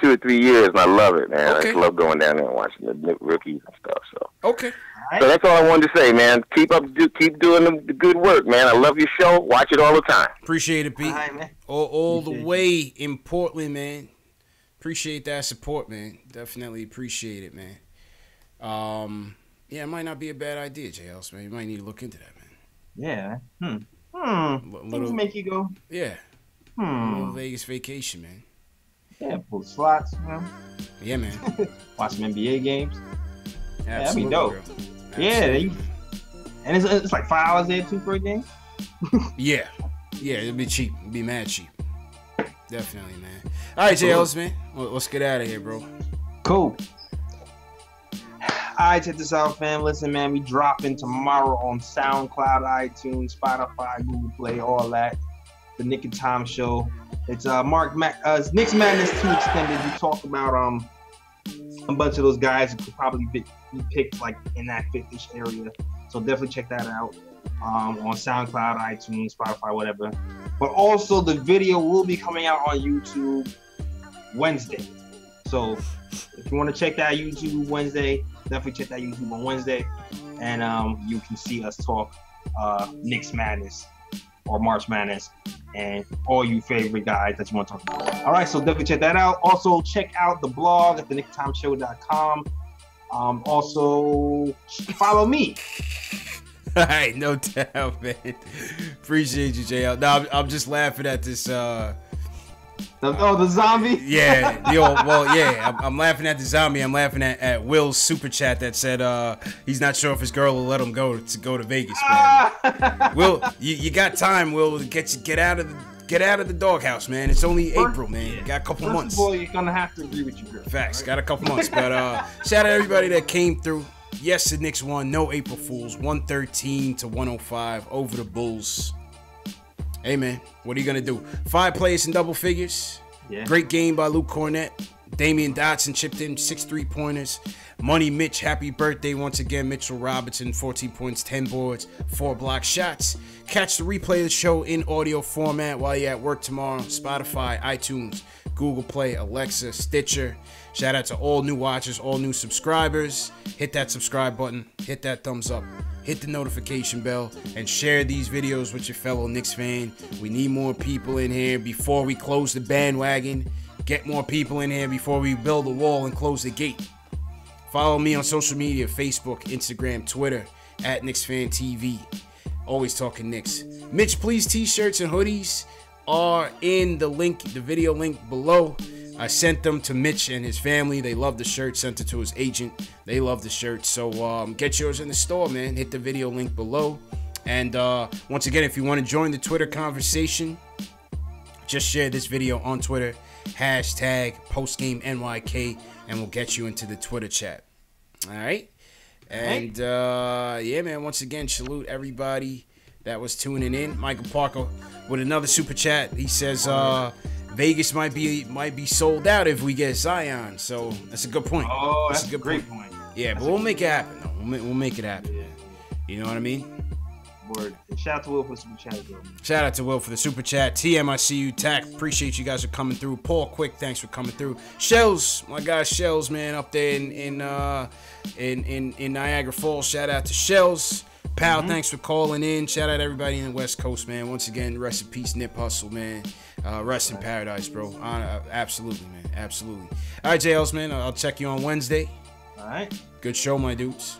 2 or 3 years, and I love it, man. Okay. I just love going down there and watching the rookies and stuff. So okay. So that's all I wanted to say, man. Keep doing the good work, man. I love your show. Watch it all the time. Appreciate it, Pete. All the way in Portland, man. Appreciate that support, man. Definitely appreciate it, man. Yeah, it might not be a bad idea, JLs, man. You might need to look into that, man. Yeah. Things make you go. Yeah. A little Vegas vacation, man. Yeah, pull slots, you know. Yeah, man. Watch some NBA games. That'd be dope. Yeah, and it's like 5 hours there too for a game. Yeah, it'd be cheap. It'd be mad cheap. Definitely, man. All right, JLs, man. Let's get out of here, bro. Cool. All right, check this out, fam. Listen, man, we dropping tomorrow on SoundCloud, iTunes, Spotify, Google Play, all that. The Nick and Tom Show. It's it's Knicks Madness 2 Extended. We talk about a bunch of those guys who could probably be picked like in that 5th-ish area. So definitely check that out on SoundCloud, iTunes, Spotify, whatever. But also the video will be coming out on YouTube Wednesday. So if you want to check that YouTube Wednesday, definitely check that YouTube on Wednesday, and you can see us talk Knicks Madness or March Madness and all you favorite guys that you want to talk about. All right, so definitely check that out. Also, check out the blog at thenicktomshow.com. Also, follow me. All right, no doubt, man. Appreciate you, JL. No, I'm just laughing at this. The zombie? Yeah. I'm laughing at the zombie. I'm laughing at Will's super chat that said he's not sure if his girl will let him go to Vegas, man. Will, you got time, Will, to get out of the doghouse, man. It's only April, man. You got a couple months. First of all, you're gonna have to agree with your girl. Facts. Right? Got a couple months. But shout out everybody that came through. Yes, the Knicks won. No April Fools. 113-105 over the Bulls. Hey, man, what are you going to do? 5 players in double figures. Yeah. Great game by Luke Cornet. Damyean Dotson chipped in 6 3-pointers. Money Mitch, happy birthday once again. Mitchell Robinson, 14 points, 10 boards, 4 block shots. Catch the replay of the show in audio format while you're at work tomorrow. Spotify, iTunes, Google Play, Alexa, Stitcher. Shout out to all new watchers, all new subscribers. Hit that subscribe button, hit that thumbs up, hit the notification bell, and share these videos with your fellow Knicks fan. We need more people in here before we close the bandwagon. Get more people in here before we build a wall and close the gate. Follow me on social media, Facebook, Instagram, Twitter, at KnicksFanTV. Always talking Knicks. Mitch, please, t-shirts and hoodies are in the link, the video link below. I sent them to Mitch and his family. They love the shirt. Sent it to his agent. They love the shirt. So get yours in the store, man. Hit the video link below. And once again, if you want to join the Twitter conversation, just share this video on Twitter. Hashtag PostGameNYK, and we'll get you into the Twitter chat. All right? And, yeah, man, once again, salute everybody that was tuning in. Michael Parker with another super chat. He says, Vegas might be sold out if we get Zion. So that's a good point. Oh, that's a good great point. Yeah, but we'll make it happen, though. We'll make it happen. Yeah. You know what I mean? Word. And shout out to Will for the super chat, bro. Shout out to Will for the super chat. TM, I see you. Tack, appreciate you guys for coming through. Paul Quick, thanks for coming through. Shells, my guy Shells, man, up there in Niagara Falls. Shout out to Shells. Pal, thanks for calling in. Shout out to everybody in the West Coast, man. Once again, rest in peace, Nip Hussle, man. Rest in paradise, bro. Absolutely, man. Absolutely. All right, JLs, man. I'll check you on Wednesday. All right. Good show, my dudes.